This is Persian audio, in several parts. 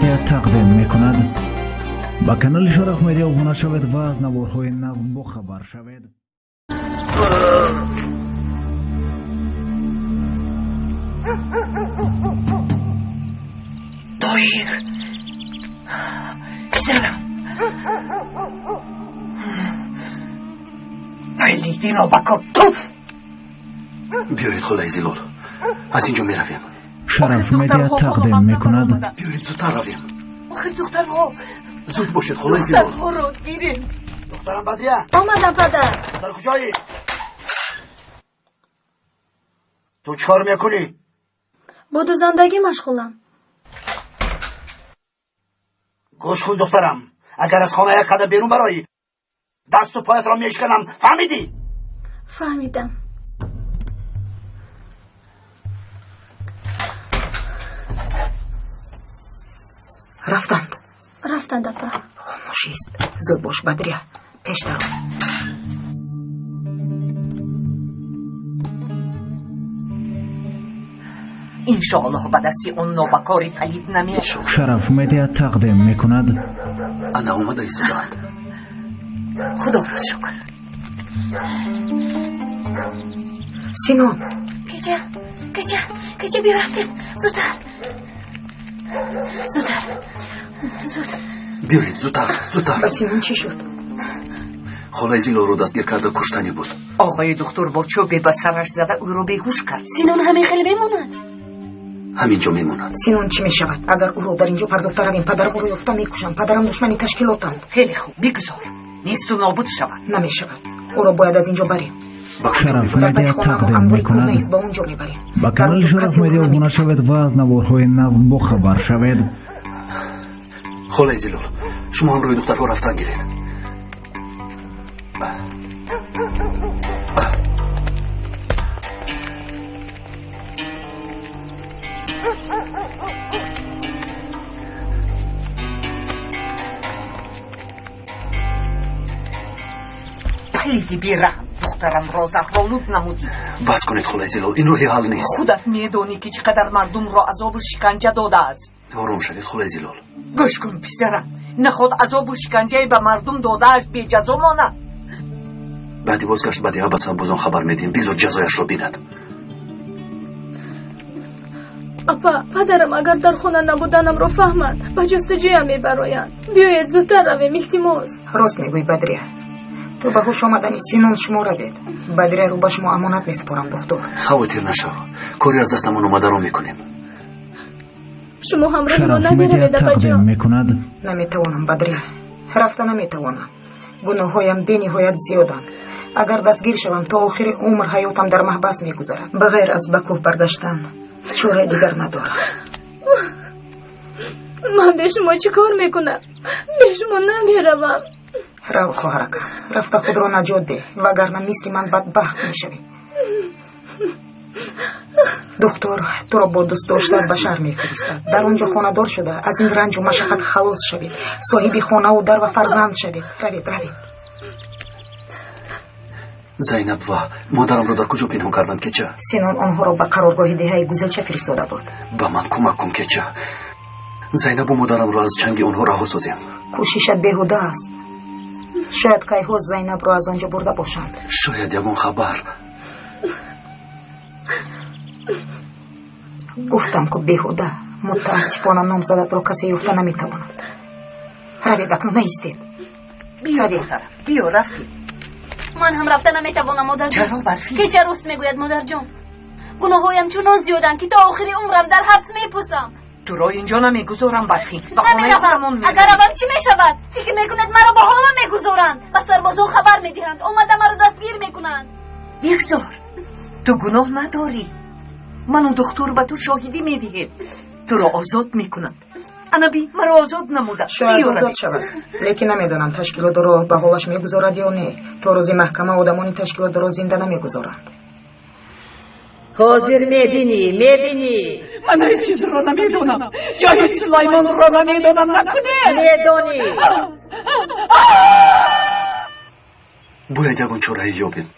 مدیا تقدیم میکند. با کانال شرف مدیا ابونه شوید و از نوارهای نو با خبر شوید. دایر پسرم بلیدین و بکر توف. بیایید خدای زیلال، از اینجا می رویم. شرف مدیا تقدیم میکند. بیایید زودتر رویم. آخه دخترها زود باشید خدای زیلال. دخترها رو گیرین. دخترم بدریه آمدم پدر. در کجایی؟ تو چکار میکنی؟ با دو زندگی مشغولم. گوش کن دخترم، اگر از خانه یک قدم بیرون برایی دست و پایت را میشکنم، فهمیدی؟ فهمیدم. رفتند اپا. خاموشیست. زود باش بدریه، پیش درو. انشاءالله به دستی اون نوبکاری پلید نمیاد. شرف مدیا تقدیم میکند. انا اومده ایستادم. خدا را شکر. سینون کجا بیا رفتیم. زود. بیایید زودتر. با سینون چی شد؟ خدای زیلال رو دستگیر کرده، کشتنی بود. آقای دکتر با چوبی به سرش زده او رو بیهوش کرد. سینون همین خیلی بماند. همینجا میموند. سینون چی میشود؟ اگر او رو در اینجا پرداخته رویم پدرم او رو یافته میکشم. پدرم دشمنی تشکیلاتند. خیلی خوب بگذار، نیست و نابود شود. نمیشود، او رو باید از اینجا بریم. شرف مدیا تقدیم میکند. با اونجا میبریم. با کانال شرف مدیا ابونه شوید و از نوارهای نو با خبر شوید. خدای زیلال، شما هم روی دخترها رفتن گیرید. پلیدی بیرحم، دخترم را زخم‌آلود نمودی. بس کنید خدای زیلال، این روحی حل نیست. خودت میدونی که چقدر مردم را عذاب و شکنجه داده است. آروم شدید خدای زیلال. گوش کن پسرم، نخود عذاب و شکنجه به مردم داده اش بی جزا مانه. بعدی بازگشت بدیه به سربازان خبر میدیم، بگذار جزایش را بیند. اپا پدرم اگر در خونه نبودنم رو فهمد به جستجویم میبرایند. بیایید زودتر رویم التماس. راست میگوی بدریه، تو به هوش آمدنی سینون شما رو بید. بدریه رو به شما امانت میسپارم دکتر. خواهی نشو، کاری از دستمون اومده رو میکنیم. شما همراه ما شرف مدیا نمیروید تقدیم اپا. میکند. نمیتوانم بدریه، رفته نمیتوانم. گناهایم بی نهایت زیادند. اگر دستگیر شوم تا آخر عمر حیاتم در محبس میگذرم. بغیر از به کوه برگشتن چاره دیگر ندارم. من به شما چی کار میکنم؟ به شما نمیروم. رو خواهرکم، رفته خود را نجات ده وگرنه مثل من بدبخت میشوی. دکتر تو را با دوست داشتن به شهر میفرستد. در آنجا خانه دار شده از این رنج و مشقت خلاص شوید، صاحب خانه و در و فرزند شوید. روید. زینب و مادرم رو در کجا پنهان کردن که چه؟ سینون آنها را به قرارگاه دهه گزلچه فرستاده بود. به من کمک کن که چه؟ زینب و مادرم رو از چنگ اونها رها سازیم. کوششت بیهوده است. شاید کیهوز زینب را از آنجا برده باشند. شاید یگون خبر. گفتم که بیهوده. متاسفانه نامزدت را کسی یافته نمیتواند. روید اکنون نیستید. بیا دخترم، بیا رفتیم. من هم رفته نمیتوانم مادر جان. چرا برفی؟ که چه راست میگوید مادر جان. گناهایم چنان زیادن که تا آخری عمرم در حبس میپوسم. تو را اینجا نمیگذارم برفی. نمیروم. اگر روم چی میشود؟ فکر میکند مرا با حالم میگذارند و سربازان خبر میدهند آمده مرا دستگیر میکنند. بگذار، تو گناه نداری. من و دکتر به تو شاهدی میدهیم. تو را آزاد میکنند. انبی مرا آزاد نموده. شاید آزاد شود، لیکن نمیدونم تشکیلات را به حالش میگذارد یا نه. تا روز محکمه آدمانی تشکیلات را زنده نمیگذارند. حاضر میبینی من هیچ چیز را نمیدونم. جای سلیمان را نمیدونم. نکنه میدونی. باید یگون چرایی یابیم.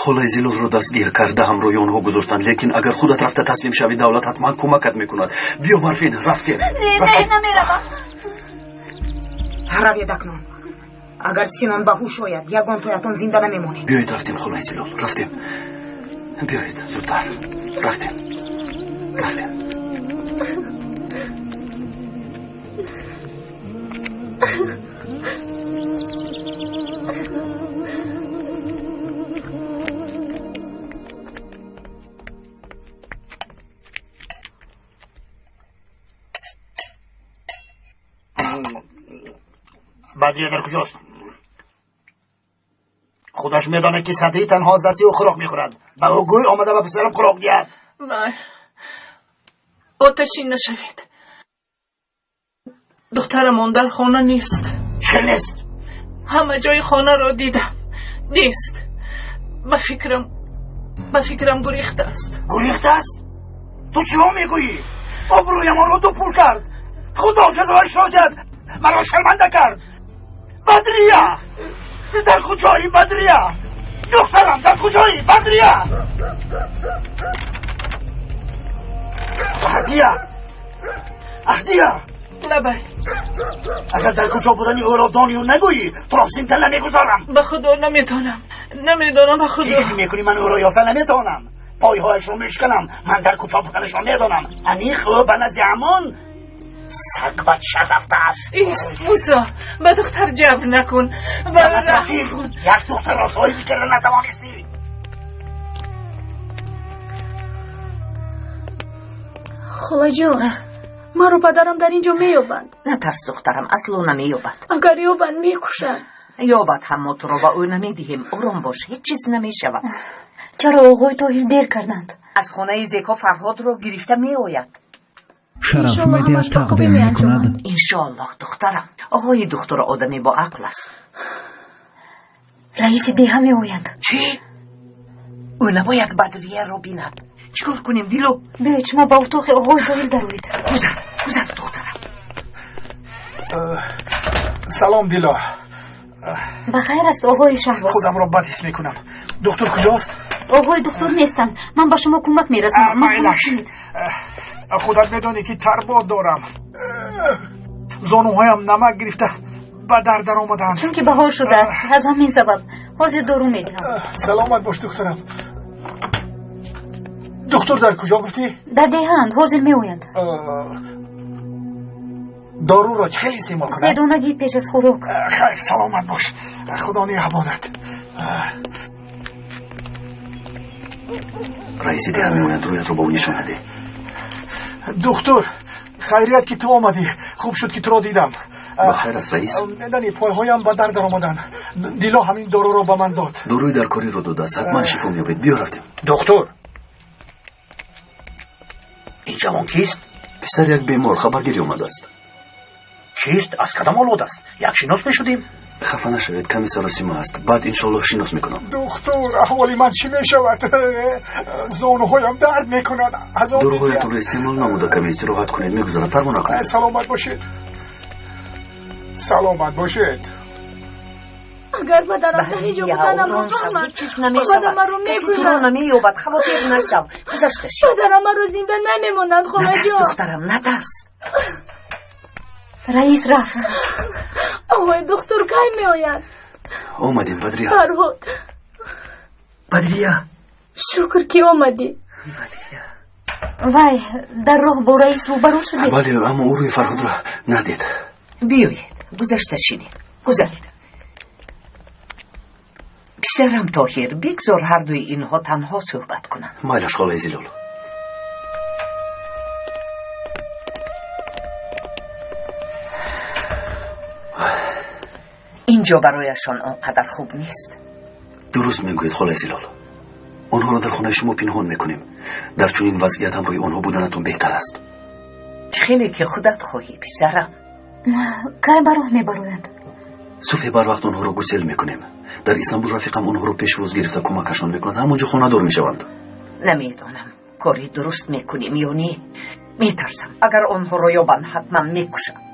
خلای زیلول رو دستگیر کرده همروی اونها گذاشتن، لیکن اگر خودت رفته تسلیم شوی دولت حتما کمکت میکند. بیا برفین، رفتیم. نه نمیروم. روید اکنون. اگر سینان به هوش آید یگان تویتان زنده نمیمونید. بیایید رفتیم خلای زیلول، رفتیم. بیایید زودتر. رفتیم. بدریه در کجاست؟ خودش میدانه که سطحی تنها از دستی او خوراک میخورد. به او گوی آمده به پسرم خوراک دید. نه، آتشی نشوید. دخترم در خانه نیست. چه نیست؟ همه جای خانه را دیدم، نیست. به فکرم گریخته است. گریخته است؟ تو چرا میگویی؟ آبروی ما رو دو پول کرد. خدا جزایش را کرد، مرا شرمنده کرد. بدریه در کجایی؟ بدریه دخترم در کجایی؟ بدریه اهدیه لبه اگر در کجا بودنی او را دانی و نگویی تو را زنده نمیگذارم. به خدا نمیدانم به خدا. فکر میکنی من او را یافته نمیتونم؟ پایهایش را میشکنم. من در کجا بودنش را میدانم. انیخ او به نزد همان سگ بد شرفته است. ایست موسا، به دختر جبر نکن. یک دختر را صاحبی کرده نتوانستی. خاله جان، مرا پدرم در اینجا مییابند. نترس دخترم، اصلا نمییابد. اگر یابند میکشند. یابد هم ما تو را به او نمیدهیم. آرام باش، هیچ چیز نمیشود. چرا آقای طاهر دیر کردند؟ از خانه زیکا فرهاد رو گرفته میآید. شرف مدیا تقدیم میکند. انشاءالله دخترم. آقای دختر آدمی با عقل است. رئیس دیه میآید. چی؟ او نباید بدریه رو بیند. چیکار کنیم دیلو؟ بیایید شما با اتاق آقای طاهر دروید. گذر دخترم. سلام دیلو. بخیر است آقای شهباز. خودم را بد حس میکنم. دکتر کجاست؟ آقای دکتر نیستند. من با شما کمک میرسم. خودت میدانی که ترباد دارم. زانوهایم نمک گرفته به در آمدن. چون که بهار شده است، از همین سبب حاضر دارو میدهم. سلامت باش دخترم. دکتر در کجا گفتی؟ در دهند، حاضر میآیند. دارو را خیلی استعمال کنم. 3 دانگی پیش از خوراک. خیر سلامت باش. خدا نگهبانت. رئیس دیگه میموند، رویت رو با اون نشان نده. دکتر خیریت که تو آمدی. خوب شد که تو را دیدم. بخیر است رئیس. میدانی پایهایم به در آمدن. دیلا همین دارو را به من داد. داروی در کاری رو داده است، حتما شفا میابید. بیا رفتیم. دکتر این جوان کیست؟ پسر یک بیمار خبرگیری اومده است. کیست؟ از کدام اولاد است؟ یک شناس میشدیم. خفه نشوید، کمی سراسیمه است، بعد انشالله شناس میکنم. دکتر احوالی من چی میشود؟ زانوهایم درد میکند. داروهایتون رو استعمال نموده، کمی استراحت کنید، میگذارم پروا نکنید. سلامت باشید. سلامت باشید. اگر بدنم در اینجا بودنم رو فهمند. بدنم رو میکشند. کسی تو رو نمییابد. خواطر نشو. گذشتش. بدنم رو زنده نمیمونند. خاله جان نترس دخترم، نترس. رئیس رفت. آقای دکتر کی میآید؟ اومدیم بدریه. فرهاد. بدریه. شکر که اومدی. بدریه. وای در راه با رئیس روبرو شدید. بله اما او روی فرهاد را ندید. بیایید گذشته شینید. گذرید. پسرم طاهر بگذار هر دوی اینها تنها صحبت کنند. مایلش خاله زیلول. اینجا برایشان آنقدر خوب نیست. درست میگویید خاله زیلول. آنها را در خانه شما پنهان میکنیم. در چنین وضعیت هم روی آنها بودنتون بهتر است. خیلی که خودت خواهی پسرم. کی براه میبرویند؟ صبح بر وقت آنها را گسل میکنیم. در استانبول رفیقم آنها را پیشواز گرفته کمکشان میکند. همونجا خانه دار میشوند. نمیدانم کاری درست میکنیم یا نه. میترسم اگر آنها را یابند حتما میکشند.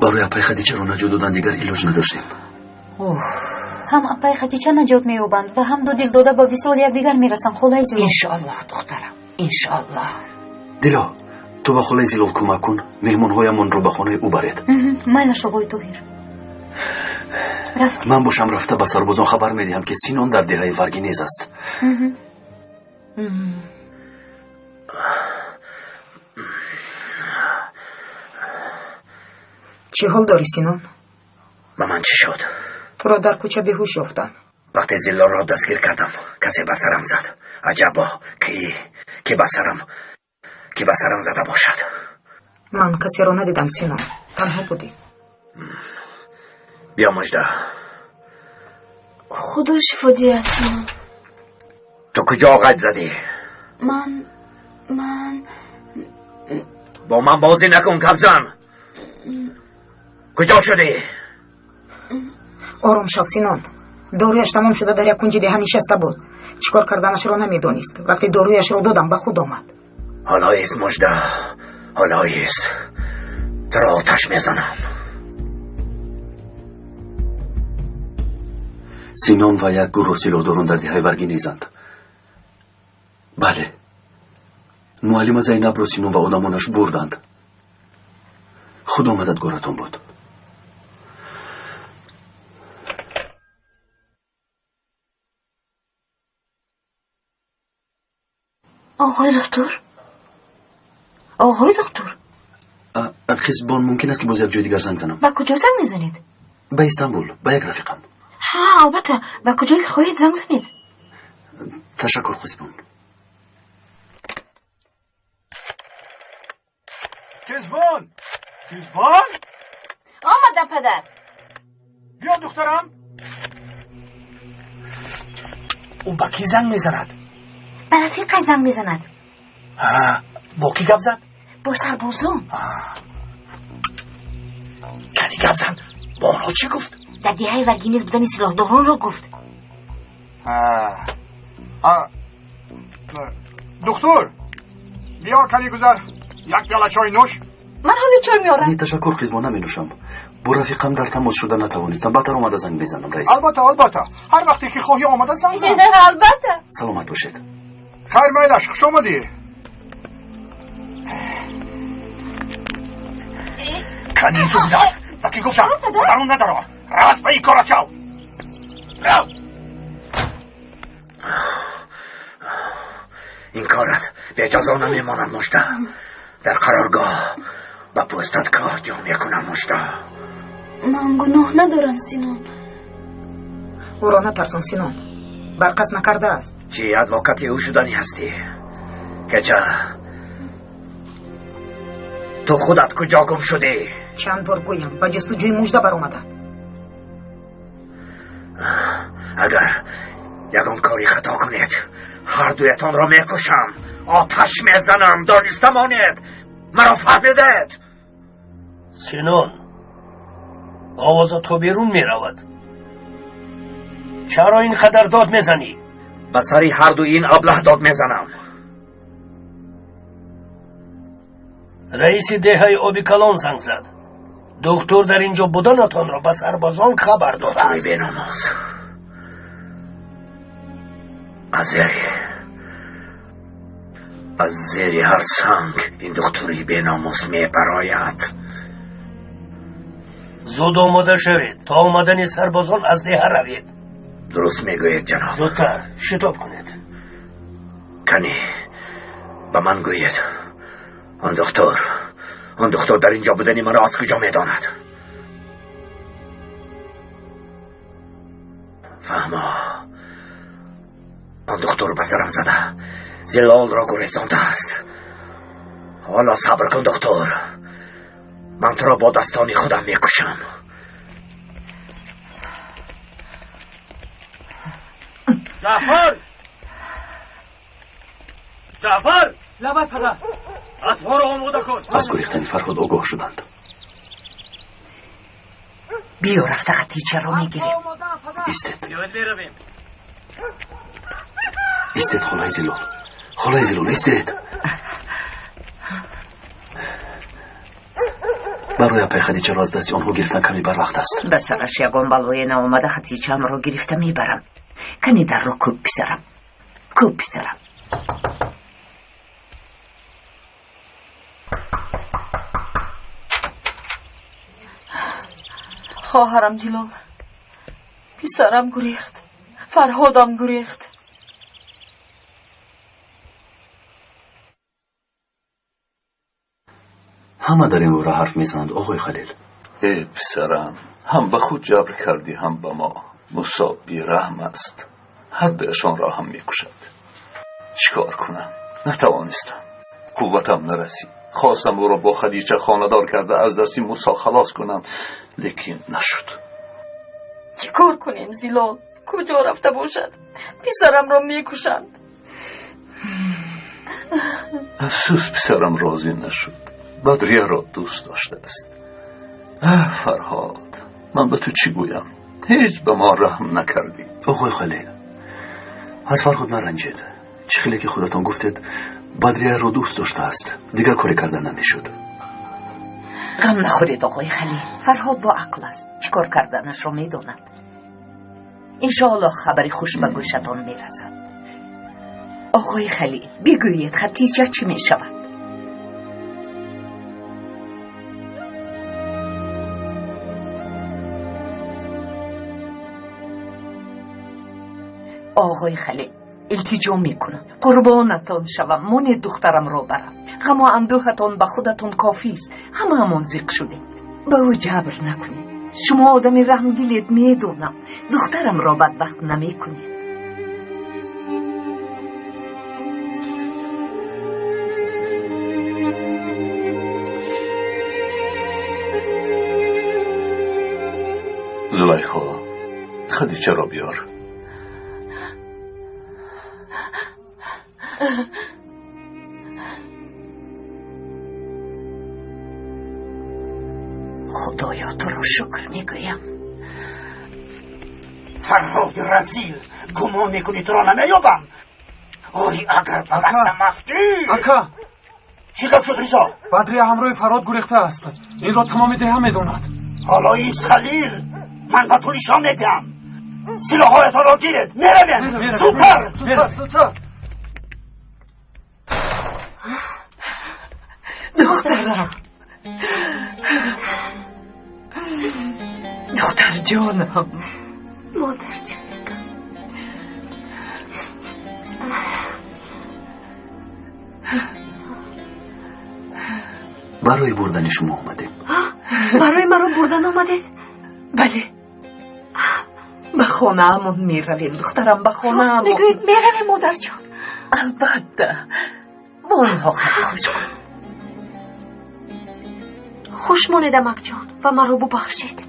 برای اپای خدیجه را نجات دادن دیگر علاج نداشتیم. هم اپای خدیجه نجات مییابند و هم دو دل داده به وصال یکدیگر میرسند خدای زلال. انشالله دخترم، انشالله. دیلا تو به خالای زلال کمک کن مهمونهایمان رو به خانه او برید. مایلش آقای طاهر. من باشم رفته به سربازان خبر میدهم که سینان در دهه ورگینیز است. چه حال داری سینان؟ به من چی شد؟ تو را در کوچه بیهوش یافتم. وقتی زلال را دستگیر کردم کسی به سرم زد. عجبا که به سرم زده باشد. من کسی را ندیدم سینان، تنها بودی. بیا مجده. خدا شفا دهد سینان. تو کجا آغاز زدی؟ من با من بازی نکن کبزن. کجا شدی؟ آرام شو سینان. دارویش تمام شده در یک کنج ده نشسته بود. چیکار کردنش را نمیدانست. وقتی دارویش را دادم به خود آمد. حالا است مجده، حالا است. تو را آتش میزنم. سینان و یک گروه سیلاداران در دهه ورگینیزند. بله، معلم زینب را سینان و آدمانش بردند. خدا مددگارتان بود. آقای دکتر؟ آقای دکتر؟ خزبان ممکن است که باز یک جای دیگر زنگ زنم. به کجا زنگ میزنید؟ به استانبول، به یک رفیقم. ها البته، به کجایی که خواهید زنگ زنید؟ تشکر خزبان. کزبان آمده پدر. بیا دخترم. اون با کی زنگ میزند؟ به رفیقش زنگ میزند. با کی گپ زد؟ با سربازان. کدی گپ زد؟ با آنها چی گفت؟ در دهه ورگینیز بودن سلاحداران را گفت. دکتر بیا کمی گذر یک پیاله چای نوش. من حاضر چای میارم. تشکر خزبان، نمی نوشم. با رفیقم در تماس شده نتوانستم. بهتر آمده زنگ بزنم رئیس. البته هر وقتی که خواهی آمده زنگ زن. البته. سلامت باشید. خیر میلش، خوش آمدی. کمی زودر وکی گفتم درون ندارم. راست به این کارا چاو. رو. این کارت به اجازه نمیماند مجده. در قرارگاه با پوستت کار جا میکنم مجده. من گناه ندارم سینان. او را نترسان سینان، برقصد نکرده است. چی ادوکاتی او شدنی هستی؟ که چه؟ تو خودت کجا گم شدی؟ چند بار گویم با جستجوی مجده برآمده. اگر یگان کاری خطا کنید هر دویتان را میکشم، آتش میزنم. دانستمانید، مرا فهمیدید؟ سینان، آواز تو بیرون میرود. چرا اینقدر داد میزنی؟ به سری هر دو این ابله داد میزنم. رئیس دهه آبی کلان زنگ زد. دکتر در اینجا بودنتان را به سربازان خبر داده است. بیناموس، از زیر هر سنگ این دکتری بیناموس میپراید. زود آماده شوید تا آمدن سربازان از ده روید. درست میگوید جناب. زودتر شتاب کنید. کنی به من گوید آن دکتر در اینجا بودنی مرا از کجا میداند؟ فهما آن دکتر به سرم زده، زلال را گریزانده است. حالا صبر کن دکتر، من تو را با دستانی خودم میکشم. جعفر لبای پدر، اسبها را آماده کن. از گریختن فرهاد آگاه شدند. بیا رفته خطیچه را میگیریم. ایستید. ایستید خالای زلال ایستید. برای اپای خدیجه را از دست آنها گرفتن کمی بر وقت است. به سرش یگان بلای نامده خدیجه هم را گرفته میبرم. کنی در را کوب پسرم، کوب پسرم. خواهرم جلال، پسرم گریخت، فرهادم گریخت. همه در این مورد حرف میزنند آقای خلیل. ای پسرم، هم به خود جبر کردی هم به ما. موسی بیرحم است، هر دویشان را هم میکشد. چیکار کنم؟ نتوانستم، قوتم نرسید. خواستم او را با خدیجه خاندار کرده از دستی موسی خلاص کنم، لیکن نشد. چیکار کنیم زلال؟ کجا رفته باشد؟ پسرم را میکشند. افسوس پسرم راضی نشد. بدریه را دوست داشته است. فرهاد، من به تو چی گویم؟ هیچ به ما رحم نکردی. آقای خلیل، از فرهاد نرنجید. چه خیلی که خودتان گفتید بدریه را دوست داشته است، دیگر کاری کردن نمیشد. غم نخورید آقای خلیل، فرهاد با عقل است، چیکار کردنش را میداند. انشاءالله خبری خوش به گوشتان میرسد. آقای خلیل، بگویید خدیجه چی میشود؟ آقای خلیل، التجا میکنم، قربانتان شوم، من دخترم را برم. غم و اندوهتان به خودتان کافی است، همه همان زیق شدیم. به او جبر نکنید. شما آدم رحم دلید، میدونم. دخترم را بدبخت نمیکنید. زلیخا، خدیجه را بیار. خدایا تو را شکر میگویم. فرهاد رزیل، گمان میکنی تو را نمیابم؟ آری اگر به دستم افتی. اکا، چی گفت شد ریزا؟ بدریه همراه فرهاد گریخته است. این را تمام دهه میداند. حالا ایست خلیل، من به تو نشان میدم. سلاحایتان را گیرید، میرویم. زودتر. دخترم، دختر جانم، مادر جانم. برای بردن شما آمدیم. برای مرا بردن آمدید؟ بله، به خانه همون میرویم دخترم، به خانه همون. بگوید میرویم مادر جان. البته، با آنها خیلی خوش کن. خوش مانده مک جان و مرا ببخشید.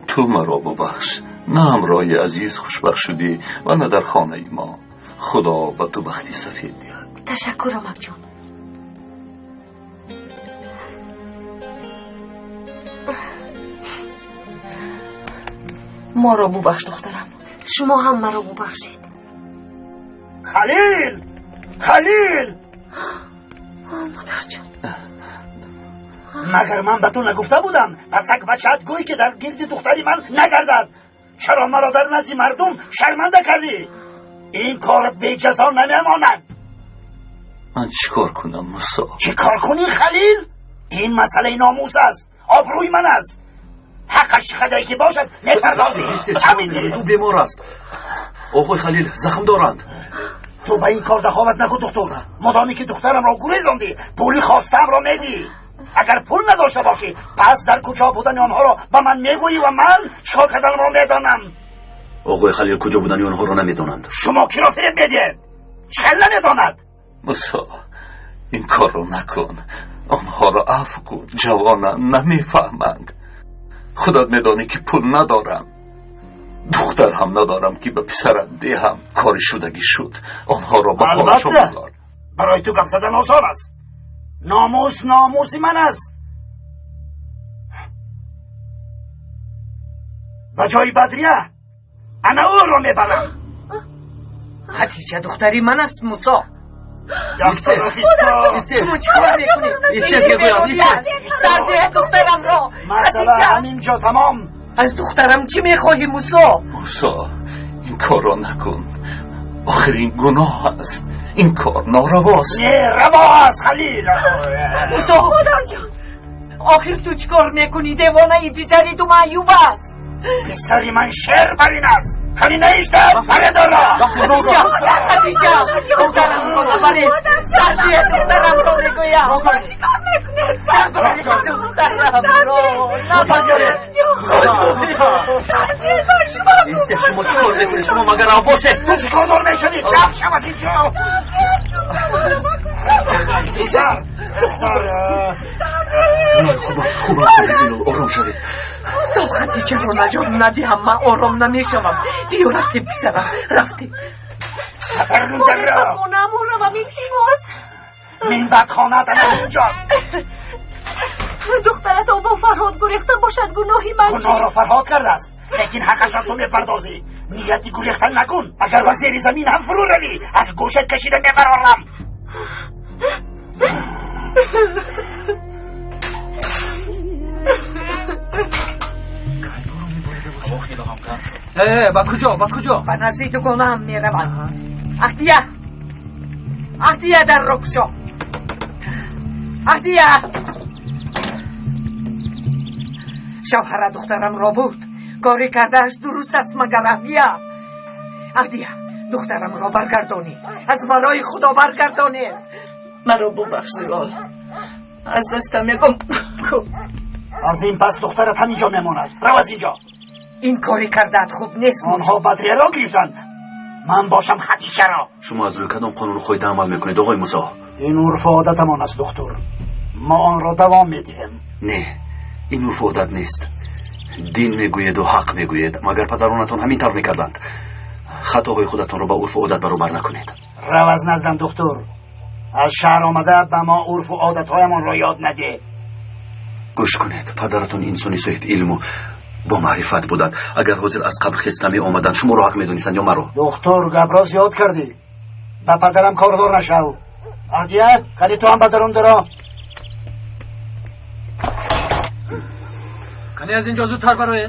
تو مرا ببخش، نه همراهی عزیز خوشبخت شدی و نه در خانه ما. خدا به تو بختی سفید دهد. تشکر مک جان. ما را ببخش دخترم. شما هم مرا ببخشید. خلیل، خلیل، مادر جان، مگر من به تو نگفته بودم پسک بچه‌ات گویی که در گرد دختری من نگردد؟ چرا مرا در نزد مردم شرمنده کردی؟ این کارت بی جزا نمیماند. من چیکار کنم موسی؟ چیکار کنی خلیل؟ این مسئله ناموس است، آبروی من است. حقش خدایی که باشد نپردازی. او بیمار است. آقای خلیل، زخم دارند. تو به این کار دخالت نکن دکتر. مدامی که دخترم را گریزاندی، پولی خواستم را میدی. اگر پول نداشته باشی، پس در کجا بودن آنها را به من میگویی و من چیکار کردنم را میدانم. آقای خلیل کجا بودن آنها را نمیدانند. شما کی را فریب میدید؟ چه نمیداند؟ موسی، این کار را نکن. آنها را عفو کن. جوانان نمیفهمند. خودت میدانی که پول ندارم، دختر هم ندارم که به پسرم دهم. کاری شدگی شد، آنها را به حالشان بگذار. برای تو گپ زدن آسان است. ناموس ناموسی من است. به جای بدریه انا او را میبرم. خدیجه دختری من است موسی. شما چیکار میکنید؟ سردی دخترم را مسئله همینجا تمام. از دخترم چی میخواهی موسا؟ موسا این کار را نکن، آخر این گناه است، این کار نارواست. نه روا است خلیل. موسا خدا جان، آخر تو چیکار میکنی؟ دیوانه ای پسری تو معیوب است. پسری من شعر برین است، کنی نیشتم پره دارم. خدیجه دخترم رو نبرید، سردی دخترم رو میگویم. چیکار میکنی؟ سردی دخترم رو نبرید. نیسته شما چیکار میکنید؟ شما مگر عباسه؟ تو چیکار دار میشنید؟ رفت شم از اینجا. پسر خوبم زیلول، آرام شوید. تو خدیجه رو نجات ندیم، من آرام نمیشم. بیا رفتیم پسرم، رفتیم. سفرون در را خونم رو و میتیماز من بدخانه دارم اینجاست. دخترت با فرهاد گریختن باشد گناهی من چی؟ گناه را فرهاد کرده است، لیکن حقش را تو میپردازی. نیتی گریختن نکن، اگر وزیر زمین هم فرو روی از گوشت کشیده میبرارم. با کجا؟ و نزدیک گناهم میروم. اختیه در رو کشو. اختیه شوهر دخترم را بود، کاری کردهش درست است مگر اختیه دخترم را برگردانی، از برای خدا برگردانی. مرا ببخش زلال، از دستم میگم. از این پس دخترت همینجا میماند. رو از اینجا. این کاری کردت خوب نیست. آنها بدریه را گرفتن، من باشم خدیجه را. شما از روی کدام قانون خودت عمل میکنید آقای موسی؟ این عرف و عادتمان است دکتر، ما آن را دوام میدهیم. نه، این عرف و عادت نیست. دین میگوید و حق میگوید، مگر پدرانتون همین طور میکردند. خطاهای خودتون رو با عرف و عادت برابر نکنید. رو از نزدم دکتر، از شهر آمده به ما عرف و عادتهایمان را یاد نده. گوش کنید، پدرتون انسانی صاحب علم و با معرفت بودند. اگر حاضر از قبل خستمی آمدن، شما رو حق میدونیستند یا مرا؟ دکتر گبراز یاد کردی، به پدرم کاردار نشو. عادیه کلی تو هم پدرم دارا. کنی از اینجا زودتر برای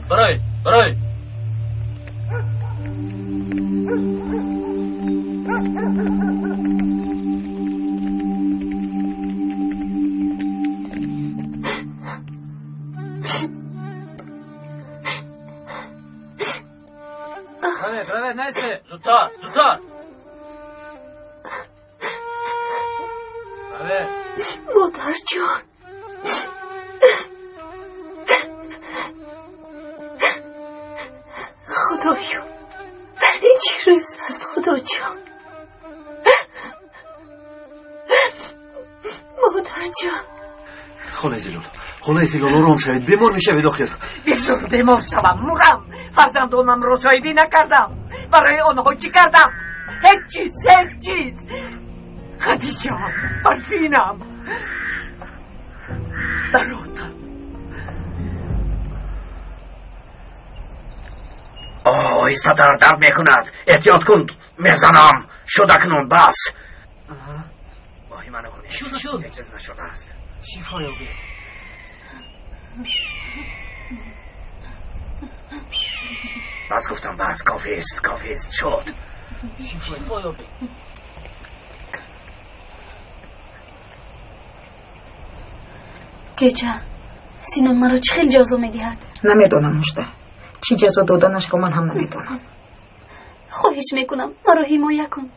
نیسته. زودتر مادر جان، خدایا این چی روز است خدا جان. مادر جان. خلای زیلول آرام شوید، بیمار میشوید آخر. بگذار بیمار شوم، مرم. فرزندانم رو صاحبی نکردم، برای آنها چی کردم؟ هیچ چیز. خدیجه برفینم دراتم. آهسته در میکند، احتیاط کن، میزنم. شده کنون بس. باهی منو کنید، یک چیز نشده است. شیفا یابید. بس گفتم بس، کافی است شد. شیفا یابید. گیجه سینون مرا چه خیلی جزا میدهد؟ نمیدونم مجده، چی جزا دادنش رو من هم نمیدونم. خواهش میکنم مرا حمایت کن.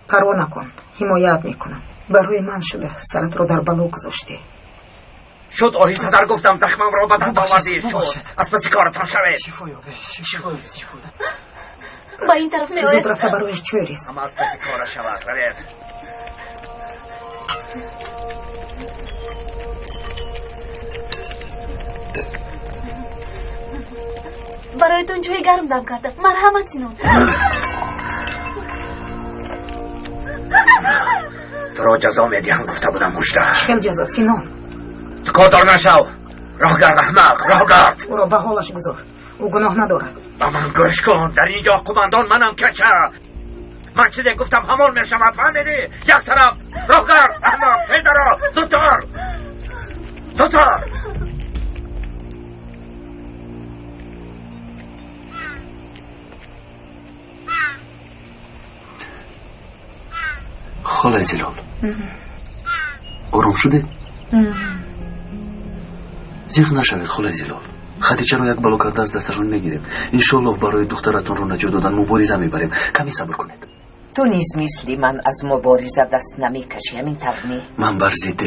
پروا نکن، حمایت میکنم. برای من شده سرت رو در بلا گذاشتی. شد آهسته در گفتم، زخمم را بدن آوردی. شد از پس کارتان شوید. شیفا با این طرف می زود رفته برایش چویریست. اما از پس کار شود. روید. برایتون چوی گرم دم کردم. مرحمت سینون. تو را جزا میدیم گفته بودم مجده. چه جزا سینون؟ تو کادر نشو، راه گرد احمق، راه گرد. او را به حالش گذار، او گناه ندارد. با من گوش کن، در اینجا قماندان منم کچه. من چیزی گفتم همون میشود فهمیدی؟ یک طرف راهگر احمد پیدارا زودتر خاله زلال آرام شده؟ زیغ نشوید خاله زلال خدیجه رو یک بلا کرده از دستشون نگیریم انشالله برای دخترتون رو نجات دادن مبارزه میبریم کمی صبر کنید تو نیز مثلی من از مبارزه دست نمیکشی همین طرنی من بر ضد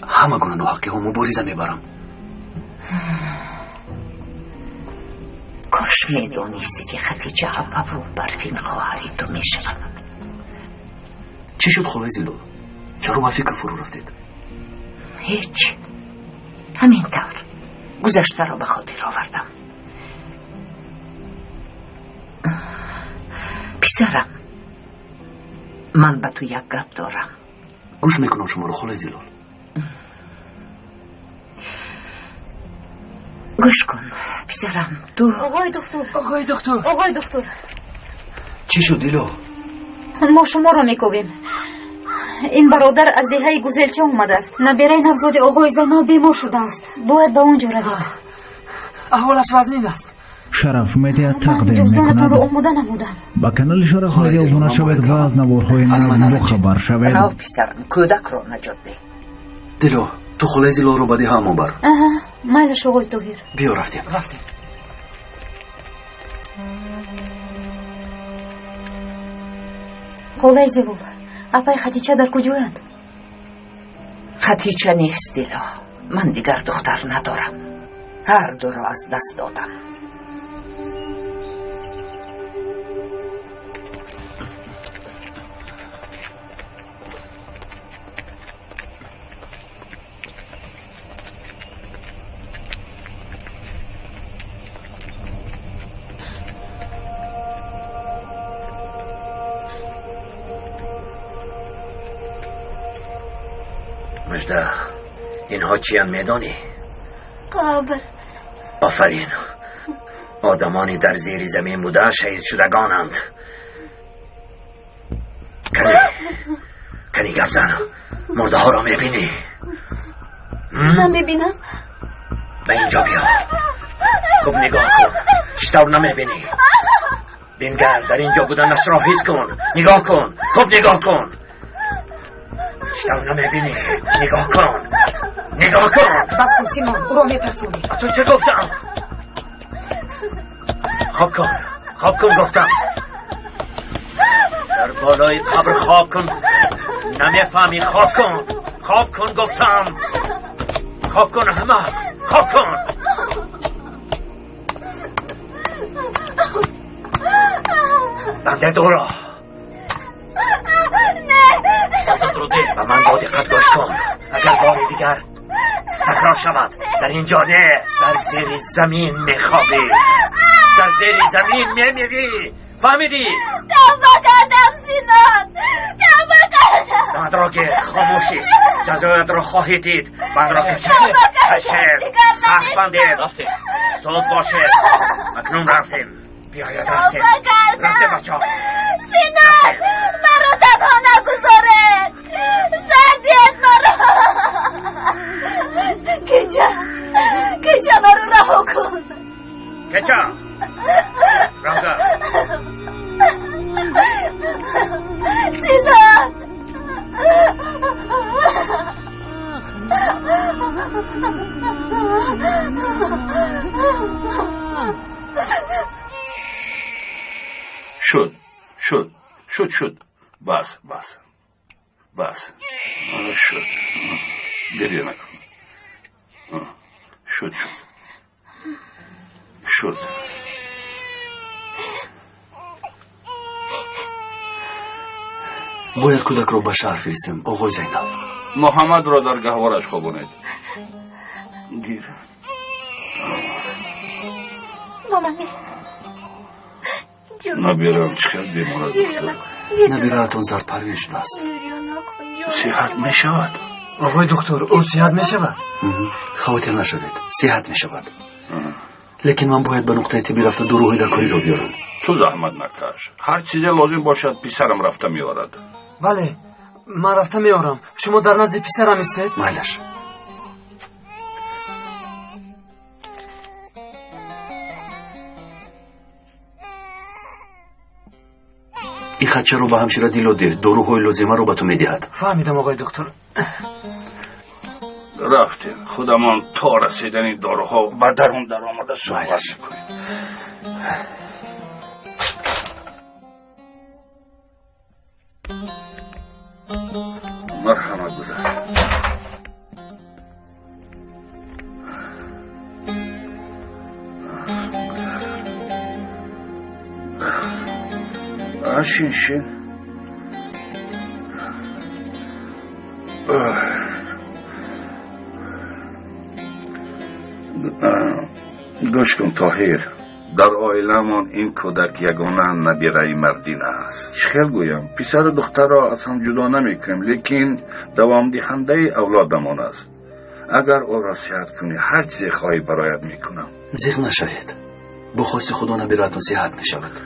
همه گونه ناحقی ها مبارزه میبرم کاش میدانستی که خدیجه عبابو برفین خواهری تو میشود چی شد خاله زلال چرا با فکر فرو رفتید هیچ همینطور گذشته را به خاطر آوردم پسرم من به تو یک گپ دارم گوش میکنم شما رو خاله زلال گوش کن پسرم تو آقای دکتر چی شد دیلو ما شما را میکوبیم این برادر از دهه گوزلچه اومده است نبیره نوزاد آقای زینا بیمار شده است باید به اونجا روید احوالش وزنین است شرف مدیا تقدیم جزدانتان رو میکند آموده نمودم با کانال شرف مدیا ابونه شوید و از نوارهای نو خبر شوید راو پسرم کودک رو نجات ده دیلو تو خاله زلال رو بدی همون بر مایلش آقای طاهر بیا رفتیم خاله زلال اپای خدیجه در کجایند خدیجه نیست دیلا من دیگر دختر ندارم هر دو را از دست دادم مجده اینها چی هم میدانی؟ قبر آفرین آدمانی در زیر زمین بوده شهید شدگانند کنی گپ زن مرده ها را میبینی؟ نمیبینم به اینجا بیا خوب نگاه کن چطور نمیبینی؟ بینگر در اینجا بودنش را حس کن نگاه کن خوب نگاه کن چطور نمیبینی؟ نگاه کن بس کن سیمان او را میترسونی تو چه گفتم؟ خواب کن گفتم در بالای قبر خواب کن نمیفهمی خواب کن گفتم خواب کن همه خواب کن بنده دورا دستت رو ده و من با دقت گوش کن اگر بار دیگر تکرار شود در اینجا نه در زیر زمین میخوابی در زیر زمین میمیری فهمیدی؟ توبه کردم سینان توبه کردم بند را که خاموشی جزایت را خواهی دید بند را که کشید سخت بندید زود باشه اکنون رفتیم بیاید رفتیم بچه ها سینان مرا تنها نگذاره سعدیت مرا کجا مرا رها کن کجا رنگا سینان شد بس شد گریه نکن شد باید کودک رو به شهر فرستیم آقای زینب محمد را در گهوارش خوابونید گیر مامانی نبیرم چقدر بیمارد نبیراتون زرد پروین شده است صحت می شود آقای دکتر او صحت می شود خاطر نشوید صحت می شود لیکن من باید به نقطه طبی رفته دروغی در کاری رو بیارم. تو زحمت نکش. هر چیزی لازم باشد پسرم رفته میارد. بله من رفته میارم. شما در نزد پسرم ایستید؟ مایلش. این خدشه رو به همشیره دیلو ده. دروغ لازمه رو به تو میدهد. فهمیدم آقای دکتر. رفتیم خودمان تا رسیدن این داروها و درون در آمده صحبت میکنیم. مرحمت گذار. شین گوش کن طاهر، در عائله‌مان این کودک یگانه نبیره مردین است. چخیل گویم پسر و دختر را از هم جدا نمیکنیم، لیکن دوام دهنده اولادمان است. اگر او را صحت کنی هر چیزی خواهی برایت میکنم. زیغ نشوید. با خواست خدا نبیرتون صحت میشود.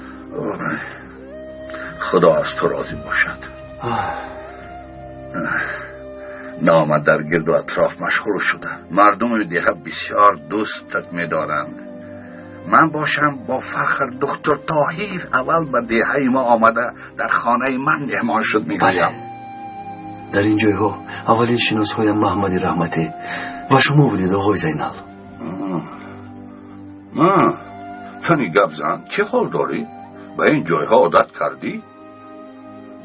خدا از تو راضی باشد. نامه در گرد و اطراف مشغول شده. مردم دیگه بسیار دوستت می‌دارند. من باشم با فخر دکتر طاهر اول به دیهه ما آمده در خانه من مهمان شد میگویم. در این جایها اولین شناس‌های محمدی رحمتی و شما بودید آقای زینال. تنی گپ زن، چه حال داری؟ به این جایها عادت کردی؟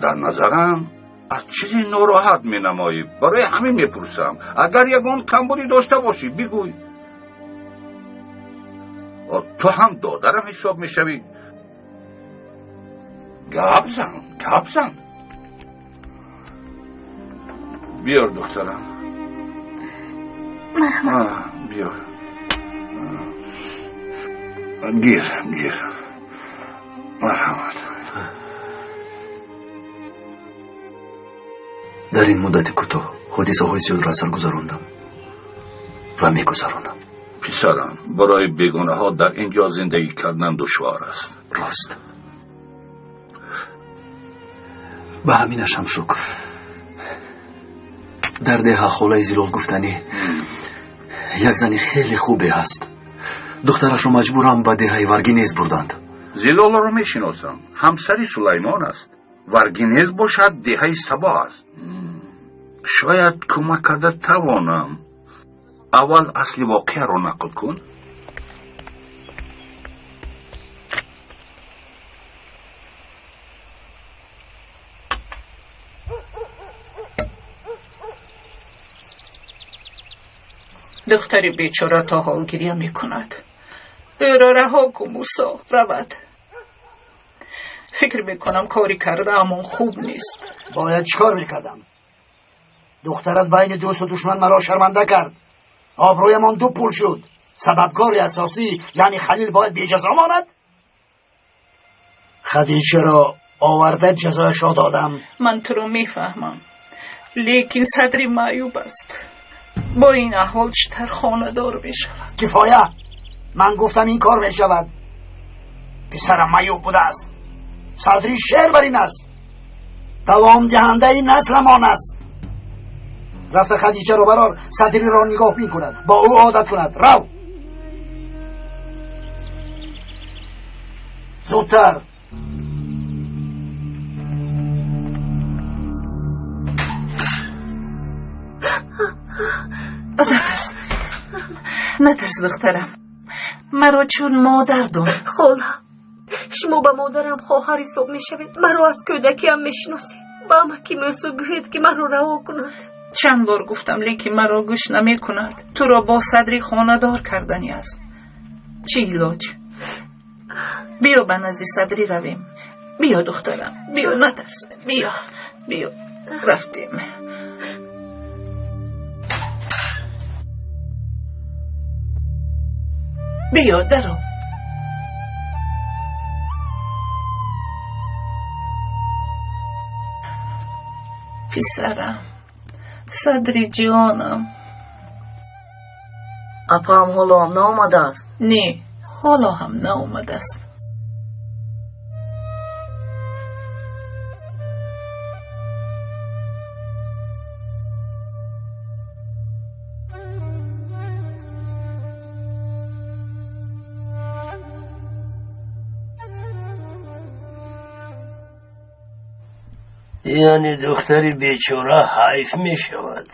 در نظرم از چیزی ناراحت می نمایی. برای همین می پرسم. اگر یگان کمبودی داشته باشی بگوی. تو هم دادرم حساب می شوی. گپ زن. بیار دخترم. بیار. گیر. مرحمت. در این مدت کوتاه حادثه های زیاد را سر گذراندم و میگذرانم. پسرم، برای بیگانه ها در اینجا زندگی کردن دشوار است. راست. به همینش هم شکر. در ده خاله زیلال گفتنی یک زنی خیلی خوبی هست. دخترش رو مجبورم به ده ورگینیز بردند. زیلال رو میشناسم. همسری سلیمان است. ورگینیز باشد ده سبا است. شاید کمک کرده توانم. اول اصل واقع رو نقل کن. دختری بیچاره تا حال گریه می کند. او را رها کن موسا، رود. فکر میکنم کاری کرده اما خوب نیست. باید چیکار میکردم؟ دخترت بین دوست و دشمن مرا شرمنده کرد. آبرویمان دو پول شد. سببکار اساسی یعنی خلیل باید بی جزا ماند؟ خدیجه را آورده جزایش را دادم. من تو رو میفهمم، لیکن صدری معیوب است. با این احوال چطور خانه دار میشود؟ کفایه، من گفتم این کار میشود. پسرم معیوب بوده است. صدری شعر بر این است. دوام دهنده این نسلمان است. رفت خدیجه رو برار صدری را نگاه می کند. با او عادت کند. رو زودتر. نترس دخترم. مرا چون مادر دون. خاله، شما به مادرم خواهر حساب می شوید. مرا از کودکی هم میشناسید. با همه کی میسو گوید که مرا رها کند. چند بار گفتم لیکن مرا گوش نمی کند. تو را با صدری خانه دار کردنی است. چی علاج؟ بیا به نزد صدری رویم. بیا دخترم، بیا نترس. بیا رفتیم. بیا درو. پسرم، صدری جانم. اپا هم حالا هم نامده است؟ نه، حالا هم ناآمده است. یعنی دختری بیچاره حیف می شود؟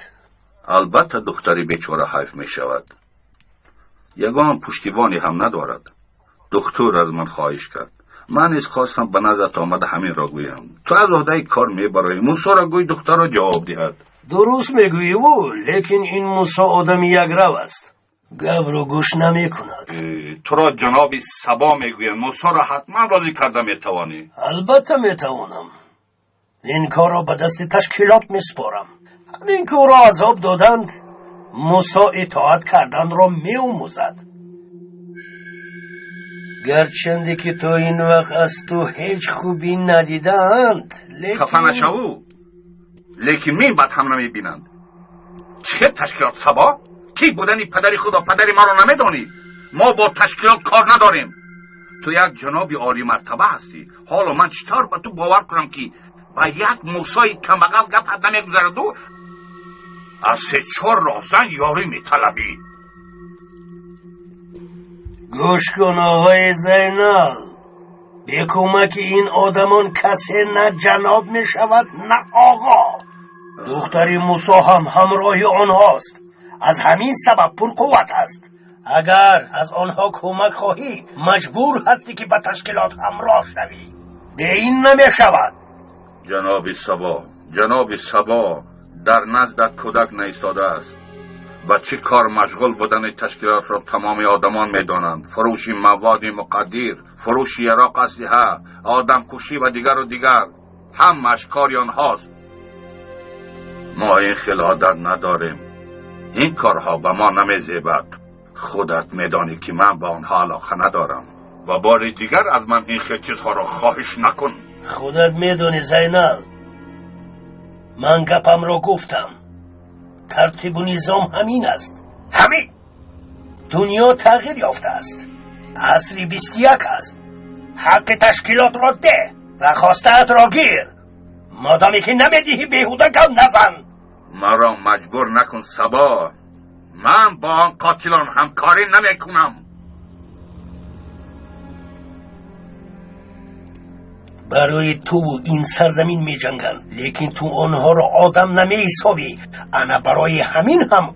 البته دختری بیچاره حیف می شود. یگان پشتیبانی هم ندارد. دکتر از من خواهش کرد. من از خواستم به نظرت آمده همین را گویم. تو از عهده کار می برای موسی را گوی دختر را جواب دهد. درست میگویی او، لیکن این موسی آدم یک رو است. گپ رو گوش نمی کند. تو را جناب سبا میگویم موسی را حتما راضی کرده میتوانی. البته میتوانم. این کار را به دست تشکیلات میسپارم. همین که او را عذاب دادند موسی اطاعت کردن را میآموزد. گرچنده که تو این وقت از تو هیچ خوبی ندیدند، لیکن خفه نشو. لیکن می بد هم نمیبینند. چه تشکیلات سبا؟ کی بودنی پدری خود و پدری ما را نمیدانی؟ ما با تشکیلات کار نداریم. تو یک جنابی عالی مرتبه هستی. حالا من چطور به تو باور کنم که با یک موسی کمبغل گپ حد نمیگذرد و از سه چهار راهزن یاری میطلبی؟ گوش کن آقای زینال، به کمک این آدمان کسی نه جناب می شود نه آقا. دختری موسی هم همراه آنهاست. از همین سبب پرقوت است. اگر از آنها کمک خواهی مجبور هستی که به تشکیلات همراه شوی. به این نمی شود. جناب سبا در نزدت کودک نیستاده است. و چه کار مشغول بودن تشکیلات را تمام آدمان میدانند. فروش مواد مقدر، فروش یراق اسلحه، آدم کشی و دیگر همش کاری آنهاست. ما این خیل عادت نداریم. این کارها به ما نمیزیبد. خودت میدانی که من با آنها علاقه ندارم و بار دیگر از من این خیل چیزها را خواهش نکن. خودت میدانی زینال، من گپم را گفتم. ترتیب و نظام همین است. همین. دنیا تغییر یافته است. عصری 21 است. حق تشکیلات را ده و خواسته‌ات را گیر. مادامی که نمیدهی بیهوده گم نزن. مرا مجبور نکن سبا. من با آن قاتلان همکاری نمی کنم. برای تو و این سرزمین می جنگند، لیکن تو آنها را آدم نمی حسابی. انا برای همین هم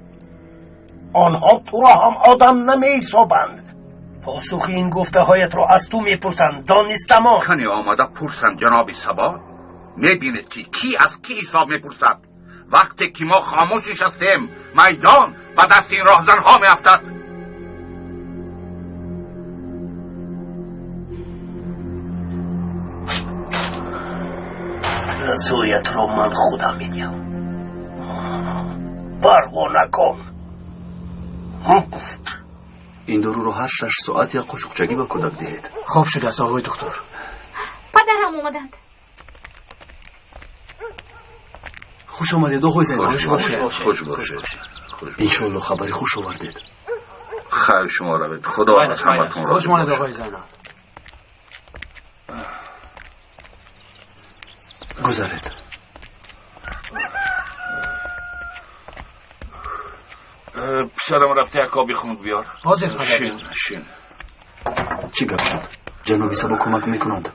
آنها تو را هم آدم نمی حسابند. پاسخ این گفته هایت را از تو می پرسند. دانستما کنی آمده پرسند جناب سبا. می بینید که کی از کی حساب می پرسد. وقتی که ما خاموش نشستیم میدان و دست این راهزن ها می افتد. رضایت را من خودم میدیم. پروا نکن. این دارو رو هر 6 ساعت یا قشقچگی به کودک دهید. خواب شده است آقای دکتر. پدرم اومدند. خوش آمدید آقای زینال. خوش باشه. انشالله خبری خوش آوردید. خیر شما روید. خدا از همتون راضی خوش ماند آقای زینال. گذارید. پسرم رفته یک آبی خنک بیار. حاضر پدر. شین. چی گپ شد؟ جناب سبا کمک میکنند؟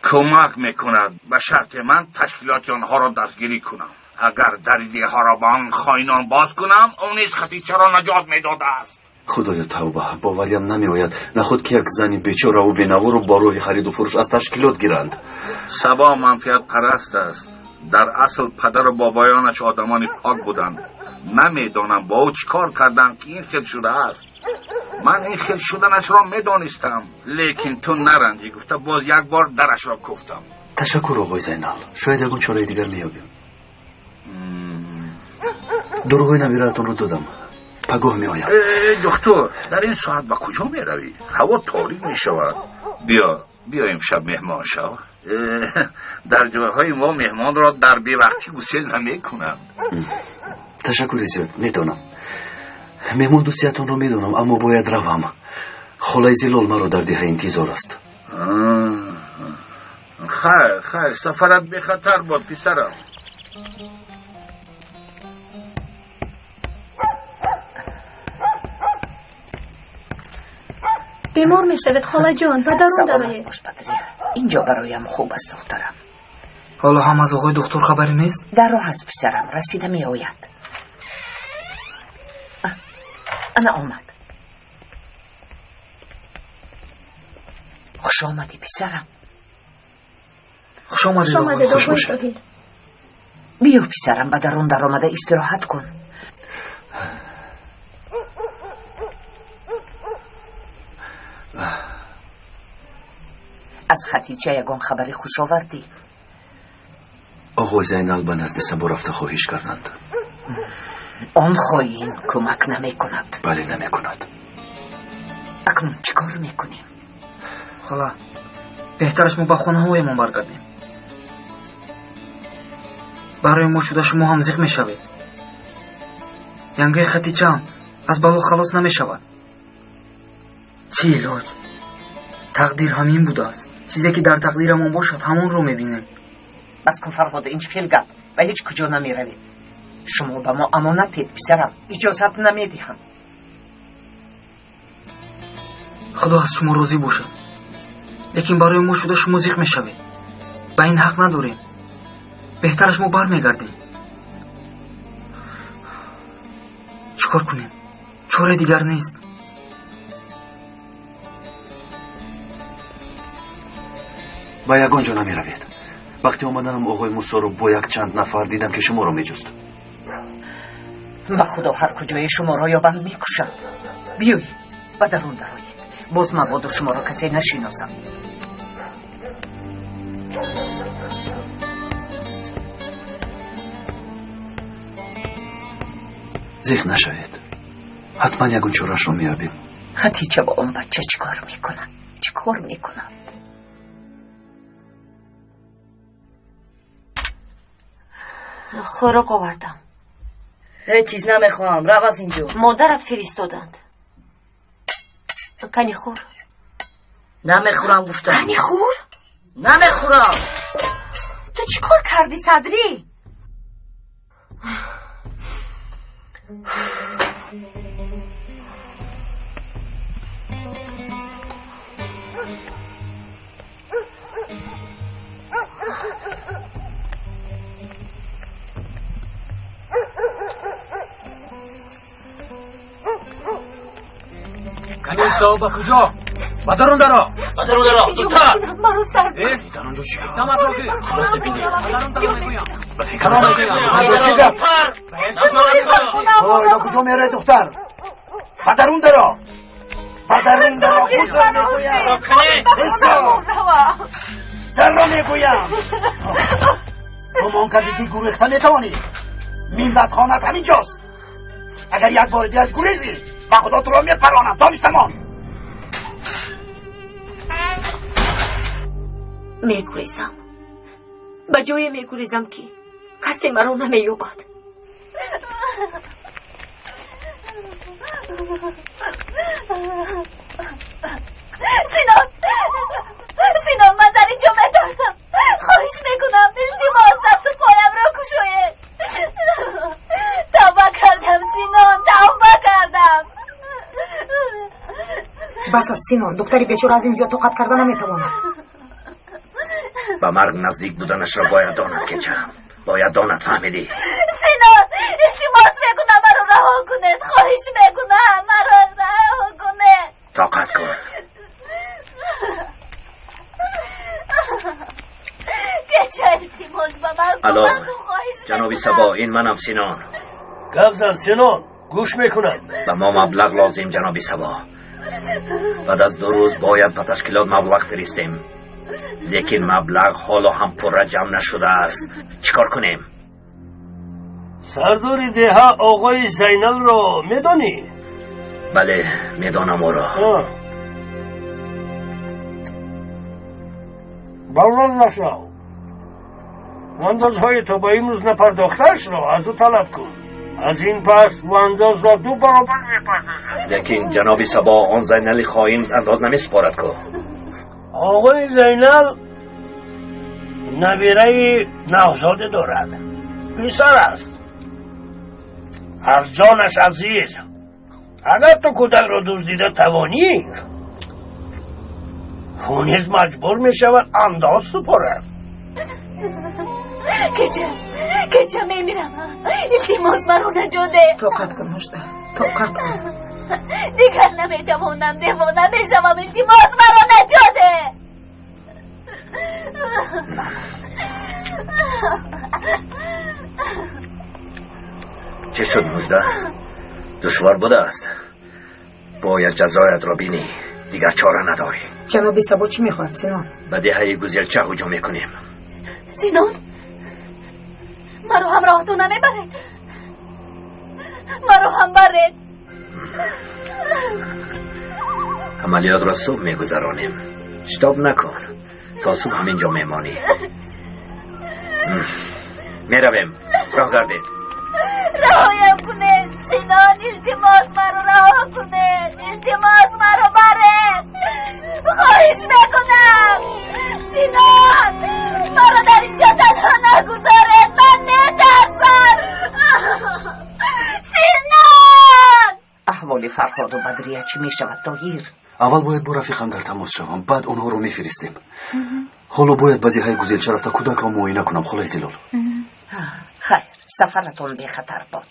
کمک میکند به شرط من تشکیلات آنها را دستگیری کنم. اگر دریده ها را به آن خائنان باز کنم اون نیز خطیچه را نجات میداده است. خدایا توبه، باوریم نمی آید نخود که یک زنی بیچاره و بینوا رو با راه خرید و فروش از تشکیلات گیرند. سبا منفعت پرست است. در اصل پدر و بابایانش آدمان پاک بودند. نمیدانم با او چی کار کردند که این خیل شده است. من این خیل شدنش را میدانستم، لیکن تو نرنجی گفته باز یک بار درش را کفتم. تشکر آقای زینال. شاید یکون چاره دیگر میابیم. دروغی نبیرهتون رو دادم. پگاه می آیم. دکتر در این ساعت به کجا می روی؟ هوا تاریک می شود. بیا امشب مهمان شو. در جایهای ما مهمان را در بی وقتی گسل نمی کنند. تشکر زیاد. میدانم. меҳмондӯстиятонро медонам, аммо бояд равам. холаи зилол маро дар деҳа интизор аст. خیر سفرت به خطر بود پسرم. بیمار میشود خاله جان، پدرم داره. اینجا برایم خوب است دخترم. حالا هم از آقای دکتر خبری نیست؟ در راه است پسرم، رسیده می آید. انا آمد. خوش آمدی پسرم. خوش آمدی خوش باشد. بیا پسرم، به درون در آمده استراحت کن. از خدیجه یگان خبری خوش آوردی؟ آقای زینال به نزد سبا رفته خواهش کردند. آن خواهین کمک نمی کند. بله نمی کند. اکنون چیکار میکنیم؟ خاله بهترش ما به خانه هایمان برگردیم. برای ما شده شما هم زخم میشوید. ینگه خدیجه هم از بلا خلاص نمیشود. چی علاج؟ تقدیر همین بوده است. چیزی که در تقدیرمان باشد همون رو میبینیم. بس کن فرهاد، این چه گپ و هیچ کجا نمیروید. شما به ما امانتید پسرم، اجازت نمیدهم. خدا از شما راضی باشد. لیکن برای ما شده شما زخم میشوید. به این حق نداریم. بهترش ما برمیگردیم. چیکار کنیم؟ چاره دیگر نیست. به یگان جا نمی روید. وقتی آمدنم آقای موسی رو با یک چند نفر دیدم که شما رو می جست. به خدا هر کجای شما را یابند می کشند. بیایید و درون درایید. باز مبادا شما را کسی نشناسم. زخم نشوید. حتما یگان چاره‌اش رو میابیم. خدیجه با اون بچه چیکار میکنند؟ چیکار میکنند؟ خوراک آوردم. هیچ چیز نمیخوام، رو از اینجا. مادرت فرستادند. کنی خور. نمیخورم گفتم. کنی خور؟ نمیخورم. تو چی کار کردی صدری؟ کنیستا با کجا؟ با درون درا زودتر. مرا سرد. در اونجا چی گفت؟ دم اطرافی خلاص بینی. بسی کنم اونجا چی گفت؟ اینا کجا میره دختر؟ با درون درا. با درون درا بوزر میگویم. بسا در را میگویم. گمان کردی که گریخته میتوانی. میلت خانت همینجاست. اگر یک بار دیگر گریزی با خدا تو را میپرانم. دانستمان میگریزم. به جای میگریزم که کسی مرا نمییابد. سینان من در اینجا میترسم. خواهش میکنم التماس دست و پایم را کشوید. توبه کردم سینان، توبه کردم. بس از سینان، دختری بیچاره از این زیاد طاقت کردن نمیتواند. به مرگ نزدیک بودنش را باید داند که چم. باید داند فهمیدی. سینان التماس میکنم مرا رها کنید. خواهش میکنم مرا رها کنید. طاقت کن. که چه التماس به من الو خواهش جنابی سبا، این منم سینان. گفزن سینان گوش میکنم. به ما مبلغ لازم جنابی سبا. بعد از 2 روز باید به تشکیلات مبلغ فرستیم. لیکن مبلغ حالا هم پر جمع نشده است. چیکار کنیم؟ سردار دهه آقای زینال را میدانی؟ بله میدانم او را. بلند نشو. اندازهای تا با این روز نپرداختش را از او طلب کن. از این پس و انداز را 2 برابر میپردازد. لیکن جناب سبا آن زینل خائن انداز نمیسپارد که. آقای زینل نبیره نوزاده دارد، پسر است، از جانش عزیز. اگر تو کودک را دزدیده توانی، او نیز مجبور می شود انداز سپارد. کجا میمیرم؟ التماس مرا نجاده. طاقت کن مجده، طاقت کن. دیگر نمیتوانم، دیوانه میشوم. التماس مرا نجاده. چه شد مجده؟ دشوار بوده است. باید جزایت را بینی، دیگر چاره نداری. جناب سبا چی میخواد سینان؟ به دهه گزیلچه هجوم میکنیم. سینان مرا همراهتون نمیبرید، مرا هم برید. عملیات را صبح میگذرانیم، اشتاب نکن. تا صبح همینجا میمانی. میرویم، راه گردید. رهایم کنید سینان، التماس مرا رها کنید، التماس مرا برید، خواهش میکنم. سینان مرا در اینجا تنها نگذارید، من میترسم. سینان احوال فرهاد و بدریه چی میشود دایر؟ اول باید با رفیقم در تماس شوم، بعد اونها رو میفرستیم. حالا باید به دهه گزیلچه رفته کودک را معاینه کنم. خلای زلال. خیر، سفرتون بی خطر باد.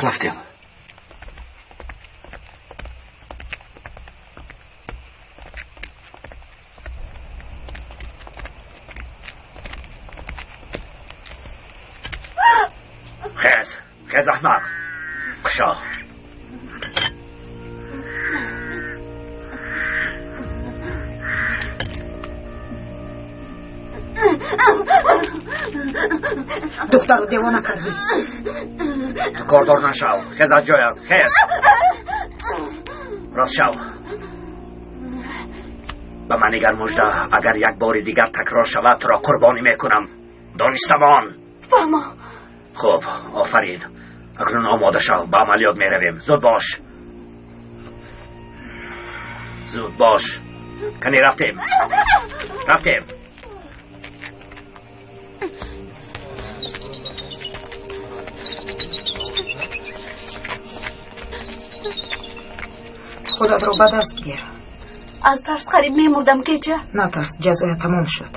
رفتیم. خیز احمق، کشا. دختر رو دیوانه کردی. تو کاردار نشو، خیز از جایت، خیز. راست شو. به من نگر مجده، اگر یک بار دیگر تکرار شود تو را قربانی میکنم. دانستمان؟ فهمم. خب، آفرین. اکنون آماده شو، به عملیات میرویم. زود باش. زود باش. کنی رفتیم. خودت رو به دست گیر. از ترس قریب میمردم که چه؟ نترس، جزای تمام شد.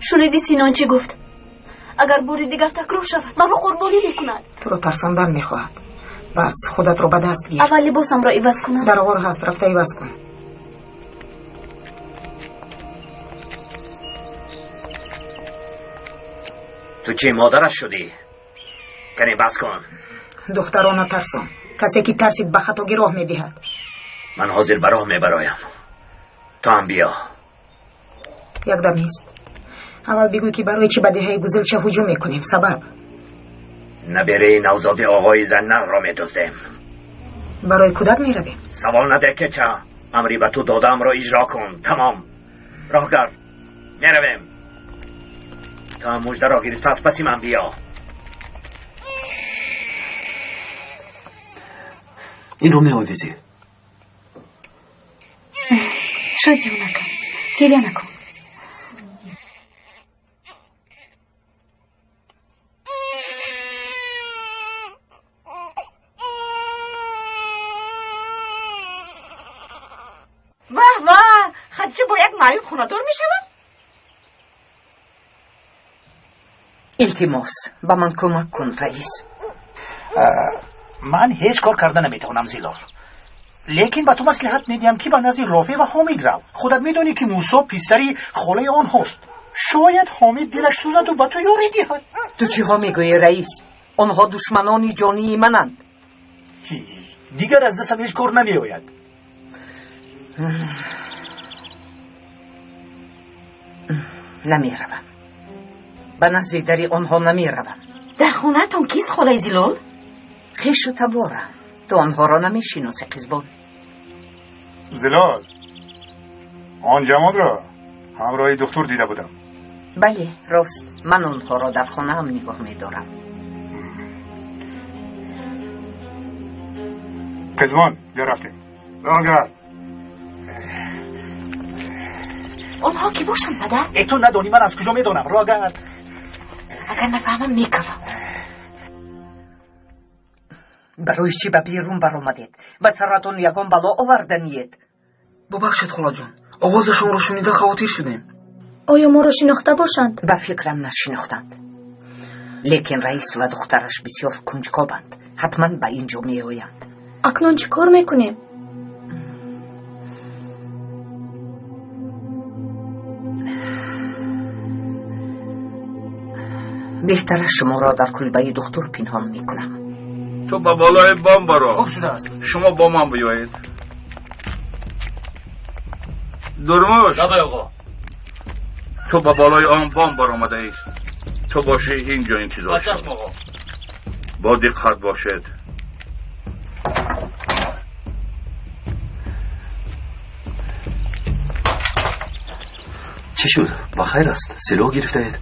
شنیدی سینان چی گفت؟ اگر بوری دیگر تکرار شود من رو قربانی میکند. تو رو ترساندن میخواهد. بس خودت رو به دست گیر. اول لباسم را عوض کنم. در آوار هست، رفته عوض کن. تو چی مادرش شدی؟ کنی بس کن. دختران ترسان، کسی که ترسید به خطا راه میدهد. من حاضر به راه میبرایم. تو هم بیا. یک دم نیست. اول بگوی که برای چی به دهه گزیلچه هجوم میکنیم؟ سبب؟ نبیره نوزاده آقای زنل را میدزدیم. برای کودک میرویم. سوال نده که چه. امری به تو دادم را اجرا کن. تمام. راه گرد. میرویم. تا هم مجده را گرفته از پسی من بیا. این رو میآویزی. شاید جو نکن، گریه نکن. واه خدیجه با یک معیوب خونه‌دار می شود؟ التماس با من کمک کن رئیس. من هیچ کار کرده نمیتونم زیلال، لیکن به تو مصلحت میدیم که به نزد رافع و حامد رو. خودت میدونی که موسی پسری خاله آن هست. شاید حامد دلش سوزد و به تو یاری دهد. تو چی ها میگویی رئیس؟ آنها دشمنانی جانی منند. دیگر از دستم هیچ کار نمیآید. نمیروم. به نزد دری آنها نمیروم. در خونه تان کیست خاله زیلال؟ خیش و تبارم. تو آنها را نمیشناسی قزبان. زلال، آن جماد را همراه دکتر دیده بودم. بله راست، من آنها را در خانه هم نگاه میدارم. رزوان بیا رفتیم راگرد. آنها کی باشن پدر؟ تو ندانی من از کجا میدونم راگرد. اگر نفهمم میکفم. برای چی به بیرون برآمدید؟ به سرتون یگان بلا آوردنید. ببخشید خاله جان، آوازشون رو شنیده خواتیر شدیم. آیا ما رو شناخته باشند؟ به فکرم نشناختند، لیکن رئیس و دخترش بسیار کنجکاوند، حتما به اینجا می آیند. اکنون چی کار میکنیم؟ بهتر شما را در کلبه دکتر پنهان میکنم. تو با بالای بام برو. خوب شده است. شما با من بیایید. درموش. آقا. تو با بالای آن بام برآمده ایست. تو باشی اینجا انتظار شد. با دقت باشد. چی شد؟ بخیر است؟ سلاح گرفته اید؟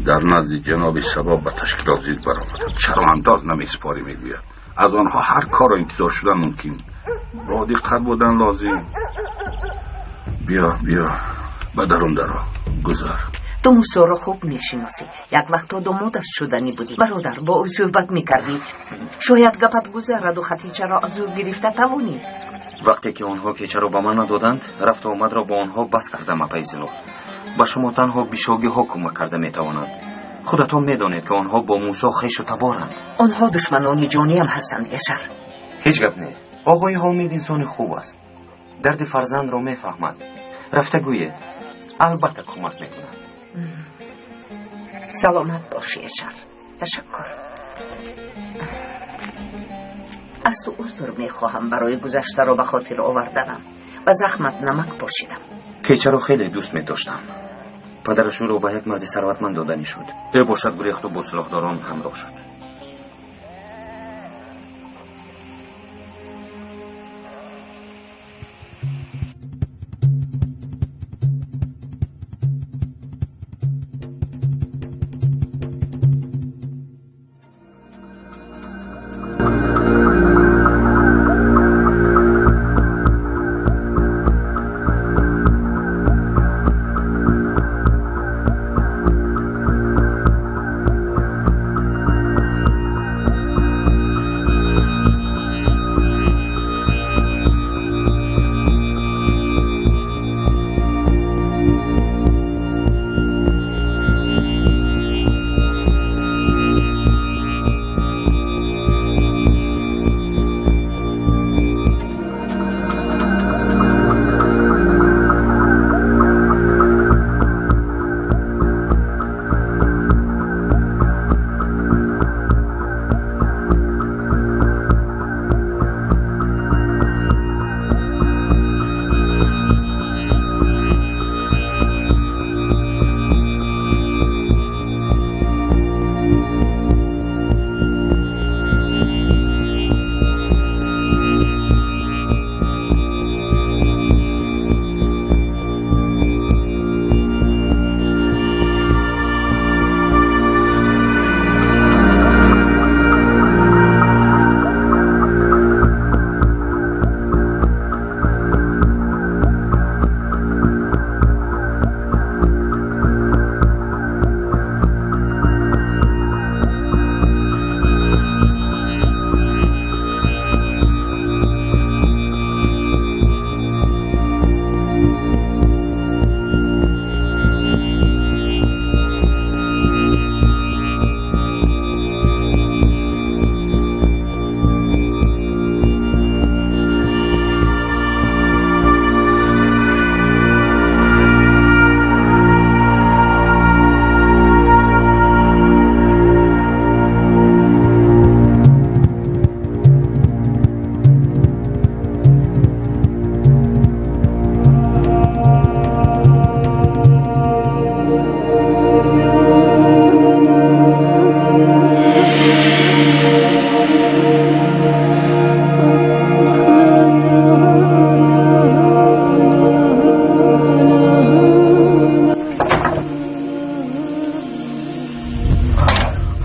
در نزد جناب شباب به تشکیلات زید برآمد. شرمانداز نمیسپاری میگوید. از آنها هر کار را انتظار شدن ممکن. با دقت بودن لازم. بیا به درون درا گذار. تو موسی را خوب میشناسی. یک وقت تو دامادش شدنی بودی. برادر با او صحبت میکردی. شاید گپت گذرد و خطیچه را از او گرفته توانی. وقتی که آنها کیچه را به من ندادند، رفت و آمد را با آنها بس کردم اپیزلو. با شما تنها بیشاگی ها کمک کرده میتوانند. خودتان میدانید که آنها با موسی خیش و تبارند. آنها دشمنان جانی هم هستند یشر. هیچ گپ نه. آقای حامد انسان خوب است. درد فرزند را میفهمد. رفته گوید البته کمک میکند. سلامت باشی یشر. تشکر. از تو عذر میخواهم برای گذشته را به خاطر آوردنم و زخمت نمک پاشیدم. کیچه را خیلی دوست می‌داشتم. پدرش او را به یک مرد ثروتمند دادنی شد. ای باشد گریخت و با سلاحداران همراه شد.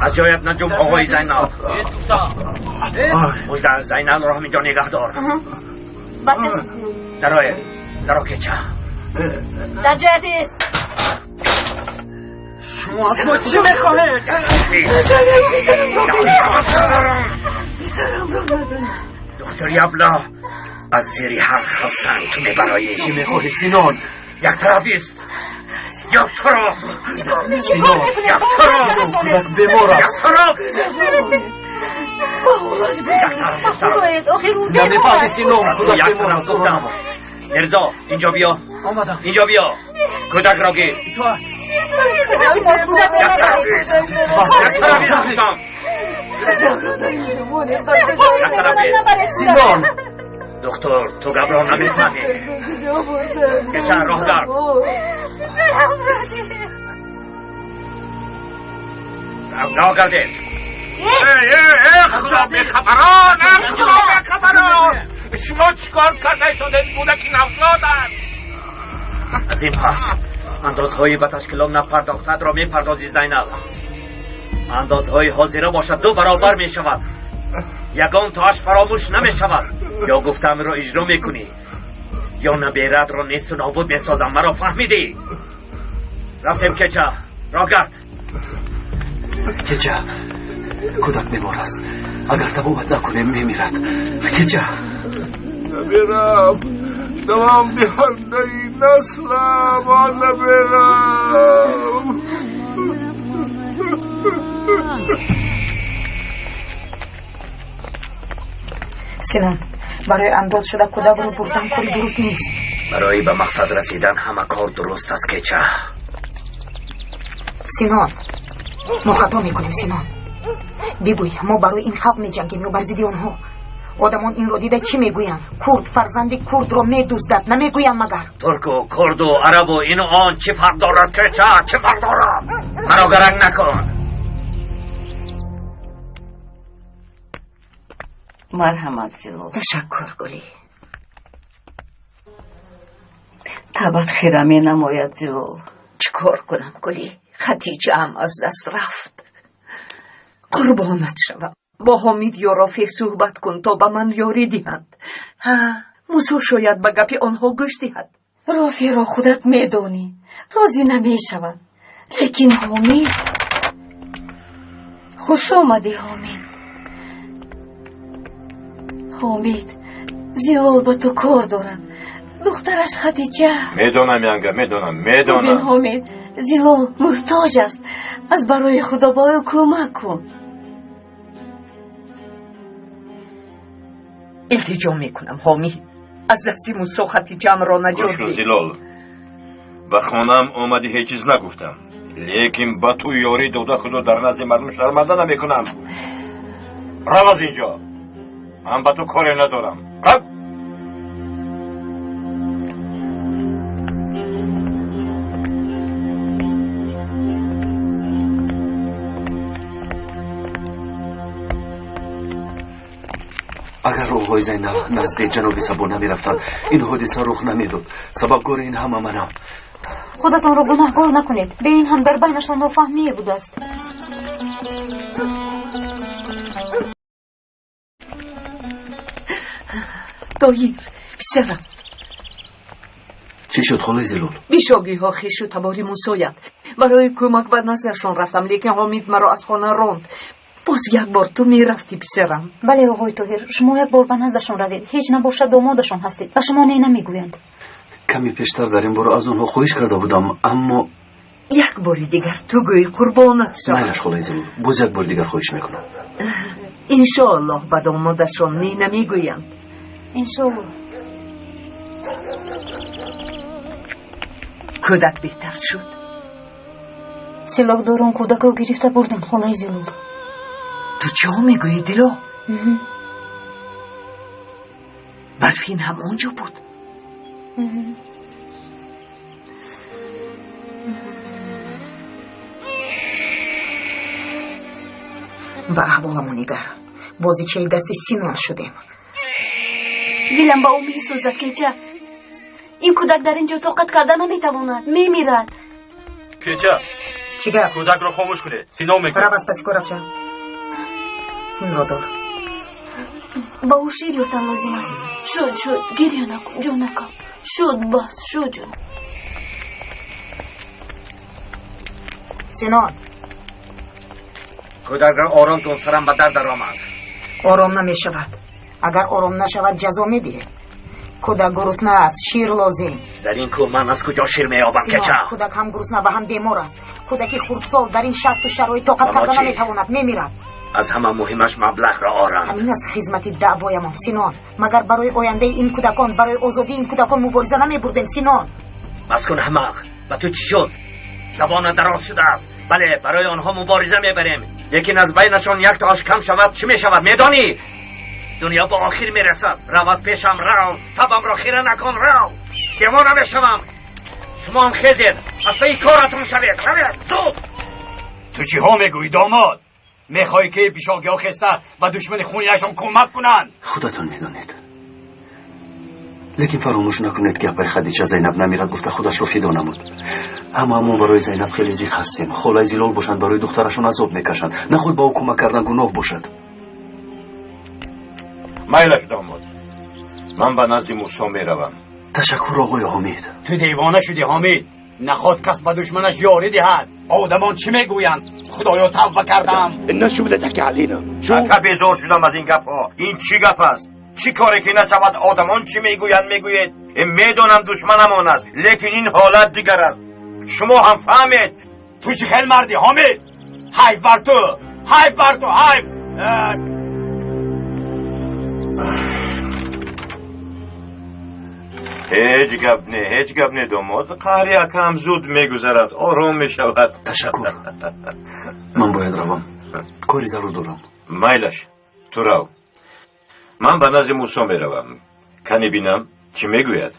عجایب نجوم آقای زینب. مجدر زینل رو همینجا نگه دار. بچه‌ش درو کچه در جهت است. شما از ما چی میخواهید؟ دکتر یابلا از زیری حرف حسن تو میبرایی. چی میخواهی سینان؟ یک طرفیست، یک طرف. سینان یک طرف. کودک بیمار است. یک طرف. نمیفهمی سینان کودک یک بیمار طرف است. گفتم. مرزا اینجا بیا. آمدم. اینجا بیا. کودک را گیر. یک طرفیست. سینان دکتر تو گبران نمیفهمی. کچه راه دار. راه گردید. خدا بخبران خدا بخبران شما چیکار کرده شده بودکی نفسادن؟ از این پس اندازهای به تشکیلات نپرداختد را میپردازی زینب. اندازهای حاضره باشد 2 برابر می شود. یگان تاش فراموش نمی شود. یا گفتم را اجرا میکنی یا نبیرد را نیست و نابود می سازم. مرا فهمیدی؟ رفتیم کچه را گرد. کچه کودک بیمار است. اگر تبوت نکنیم میمیرد. کچه نمیرم دوام دهنده این نسلم نمیرم. سینان برای انداز شده کودک رو بردن کاری درست نیست. برای به مقصد رسیدن همه کار درست است کچه. سینان ما خطا میکنیم. سینان بگوی ما برای این خلق میجنگیم یا بر ضد آنها؟ آدمان این رو دیده چی میگوین؟ کرد فرزند کرد رو میدزدد نمیگوین مگر؟ ترک و کرد و عرب و این و آن چه فرق دارد کچه؟ چه فرق دارد؟ مرا گرنگ نکن. مرحمت زیلو. تشکر گلی. تبت خیرمی نماید زیلو. چکار کنم گلی؟ خدیجه هم از دست رفت. قربانت شوم. با حمید یا رافیق صحبت کن تا به من یاری دهند. موسو شاید به گپی آنها گوش دهد. رافیق را خودت میدانی راضی نمیشود. لیکن حمید خوش آمدی. حمید زیلال با تو کار دارد. دخترش خدیجه. میدونم ینگه میدونم. ببین حمید زیلال محتاج است. از برای خدا با او کمک کن. التجا میکنم حمید از دستی موسی خدیجه را نجات ده. زیلال به خانم اومدی هیچ چیز نگفتم لیکن با تو یاری دوده خودو در نزد مردم شرمنده نمیکنم. رو از اینجا. من با تو کاری ندارم. رو. اگر آقای زینب نزد جناب سبا نمیرفتند این حادثه رخ نمیداد. سببگار این همه منم. خودتان را گناهکار نکنید. به این هم در بینشان نافهمی بوده است. طاهر پسرم چی شد خالای زلال؟ بیشاگی ها خیش و تباری موسایت. برای کمک به نظرشان رفتم لیکن حمید مرا از خانه راند. باز یک بار تو میرفتی پسرم. بله آقای طاهر شما یک بار به نزدشان روید. هیچ نباشد دامادشان هستید و شما نمیگویند. کمی پیشتر در این بار از اونها خواهش کرده بودم اما یک باری دیگر تو گوی قربانت شد. نه خالای زلال باز یک بار دیگر خواهش میکنم. انشاءالله به دامادشان نمیگویند. انشاءالله. کودک بهتر شد. سلاحداران کودک رو گرفته بردن خالای زلال. تو چه میگویی دلو؟ برفین هم اونجا بود. به احوالمون نگرم. بازی چه دست سینان شدیم. دلم با او میسوزد کچه. این کودک در اینجا طاقت کرده نمیتواند. میمیرد. کچه چیگر؟ کودک رو خاموش کنه. سینان میکنه. برم از پسی کارت شد. این را دار. با او شیر یفتن لازم است. شد گریه نکن جونکم. شد جون. سینان کودک را آرام کن، سرم به درد آمد. آرام نمی شود. اگر آرام نشود جزا می دهید. کودک گرسنه است، شیر لازم. در این کوه من از کجا شیر می یابم که چه؟ کودک هم گرسنه و هم بیمار است. کودکی خردسال در این شرط و شرایط طاقت کردن نمی تواند، می میرد. از همه مهمش مبلغ را آرند. همین است خدمت دعوایمان سینان. مگر برای آینده این کودکان، برای آزادی این کودکان مبارزه نمی بردیم سینان؟ بس کن احمق. و تو چی شد؟ زبان دراز شده است. بله برای آنها مبارزه میبریم، لیکن از بینشان یک تاش کم شود چی میشود میدانی؟ دنیا با آخر میرسد. رو از پیشم رو، تبم را خیره نکن رو. دیوانه میشوم. شما هم خیزید از پی کارتون شوید. روید زود. تو چی ها میگوی داماد؟ میخوای که پیشاگی ها خسته و دشمن خونیشان کمک کنن؟ خودتون میدونید، لیکن فراموش نکنید که پای خدیجه زینب نمیرد گفته خودش رو فدا نمود. همون برای زینب خیلی زیخ هستیم. خالای زیلال باشند برای دخترشون عذاب میکشند، نه خود با او کمک کردن گناه باشد. مایلش داماد، من به نزد موسی میروم. تشکر آقای حمید. تو دیوانه شدی حمید؟ نخواد کس به دشمنش یاری دهد. آدمان چی میگویند؟ خدایا توبه کردم. نشو بده تک علینا. اکا بیزار شدم از این گپ ها. این چی گپ است؟ چی کاری که نشود؟ آدمان چی میگویند میگوید؟ میدونم دشمنمان است، لیکن این حالت دیگر است. شما هم فهمید. تو چی خیلی مردی حمید؟ حیف بر تو، حیف بر تو، حیف. هیچ گپ نه داماد. قهر یکم زود میگذرد، آرام میشود. تشکر. من باید روم، کاری ضرور دارم. مایلش تو رو. من به نزد موسی میروم. کنی بینم چی میگوید.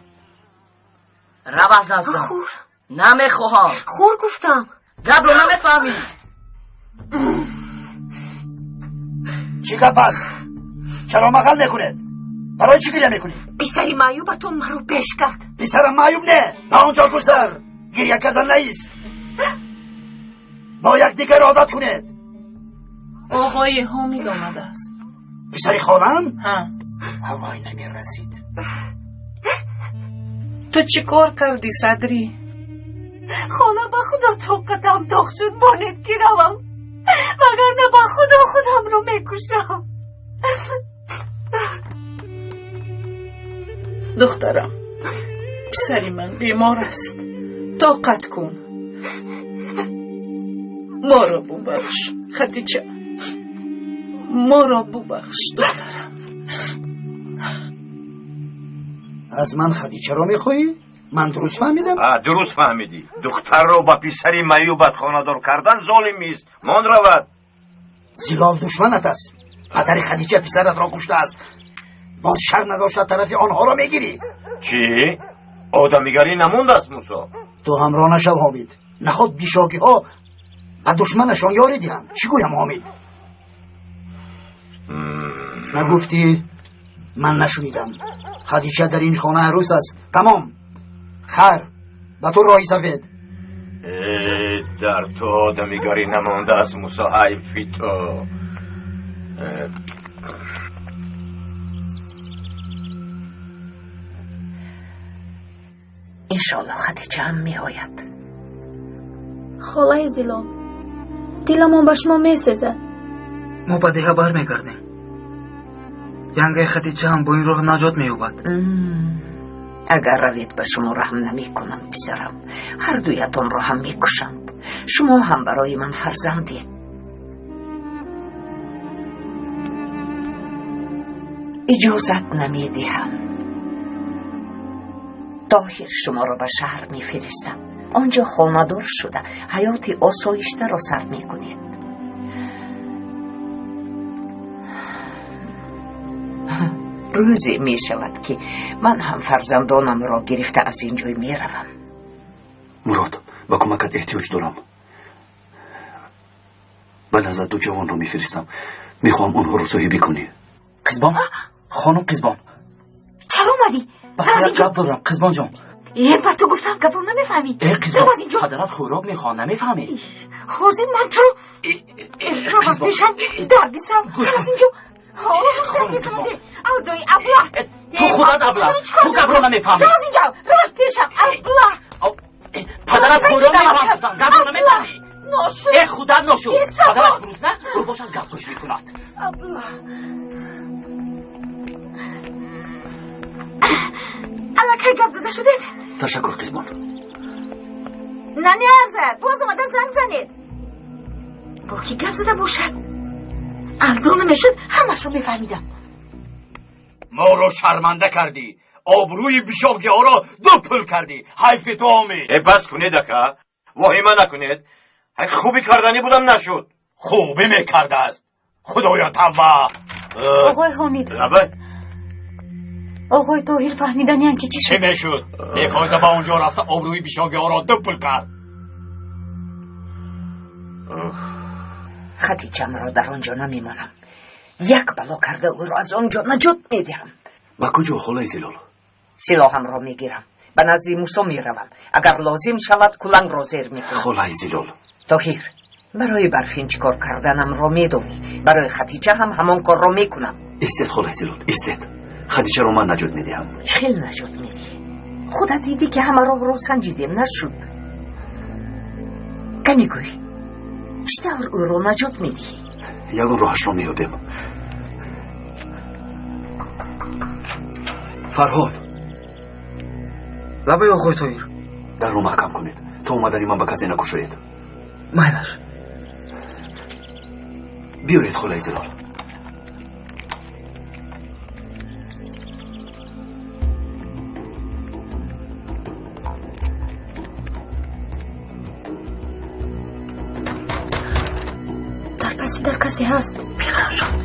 رو از نزدم. خور نمیخواهم. خور گفتم. گپ رو نمیفهمی. چی گپ است؟ چرا مقل میکنید؟ برای چی گریه میکنی؟ پسری معیوب تو مرو پیش کرد. پسرم معیوب نه، به آنجا گذر. گریه کردن نیست. با یک دیگر عادت کنید. آقای حمید آمده است. پسری خالم؟ ها. هوای نمیرسید. تو چی کار کردی صدری؟ خاله به خدا طاقتم داغ شد بانت که روم، وگرنه به خدا خودم رو میکشم. دخترم، پسری من بیمار است، طاقت کن. ما را ببخش خدیجه، ما را ببخش دخترم. از من خدیجه رو میخوایی؟ من درست فهمیدم؟ درست فهمیدی. دختر رو با پسری معیوبت خانه‌دار کردن ظالمی است. من رود. زیلال دشمنت است. پدر خدیجه پسرت را کشته است. باز شرم نداشته طرف آنها را میگیری؟ چی؟ آدمیگری نمونده است موسی. تو همراه نشو حمید. نخود بیشاگی ها و دشمنشان یاری دیم. چی گویم حمید؟ نگفتی؟ من نشنیدم. خدیجه در این خانه عروس است. تمام. خیر و تو راهی سفید. در تو آدمیگری نمونده است موسی. حیفی تو. انشالله خدیجه هم می آید. خالای زیلال، دلمان به شما می سزد. ما به ده بر می گردیم. ینگه خدیجه هم با این راه نجات می یابد. اگر روید به شما رحم نمی کنند پسرم، هر دویتان را هم می کشند. شما هم برای من فرزندید. اجازت نمی دهم. طاهر شما را به شهر می فرستم. آنجا خانه‌دار شده حیات آسایشته را سر می کنید. روزی می شود که من هم فرزندانم را گرفته از اینجای می روم. مراد، با کمکت احتیاج دارم. من از دو جوان رو می فرستم. می خواهم اونها رو صحیبی کنی. قزبان؟ خانم قزبان، چرا اومدی؟ برای جواب دارم قزبان جان. با تو گفتم گپ رو نمیفهمی. قزبان، پدرت خوراب میخوان نمیفهمی. حاضر من تو رو باز میشم دردیسم. از اینجا خانم قزمان تو خودت ابله تو گبرو نمیفهمی راست اینجا راست پیشم ابله پدرم خدا نمیفهمستن گبرو نمیفهمی ناشو خودت ناشو پدرش بروز نه برو باشد گپ گوش میکند ابله الکه گپ زده شدید تشکر قزمان نمیارزد باز اومده زنگ زنید با کی گپ زده باشد الدون نمیشد همشو میفهمیدم ما رو شرمنده کردی آبروی بیشافگی ها را دوپل کردی حیف تو آمید بس کنید اکا واهمه نکنید خوبی کردنی بودم نشد خوبی میکرده است خدایا توبه آقای حامید لبه آقای طاهر فهمیدن یعنی چی شد چی میشد بیفایده با اونجا رفته آبروی بیشافگی ها را دوپل کرد خدیجم را در آنجا نمیمانم یک بلا کرده او را از آنجا نجات میدهم با کجا خلای زلال سلاحم را میگیرم به نزد موسی میروم اگر لازم شود کلنگ را زیر میکنم خلای زلال طاهر برای برفین چیکار کردنم را میدونی برای خدیجه هم همان کار را میکنم استید خلای زلال استید خدیجه رو من نجات میدهم چخیل نجات میدی خودت دیدی که همه راه را سنجیدیم نشد کنیگوی چطور او را نجات میدی یگون راهش را میابیم فرهاد لبه آقای طاهر در رو محکم کنید تا اومدنی من به کسی نکشید مایلش بیایید خلای زلال در کسی هست بیارشم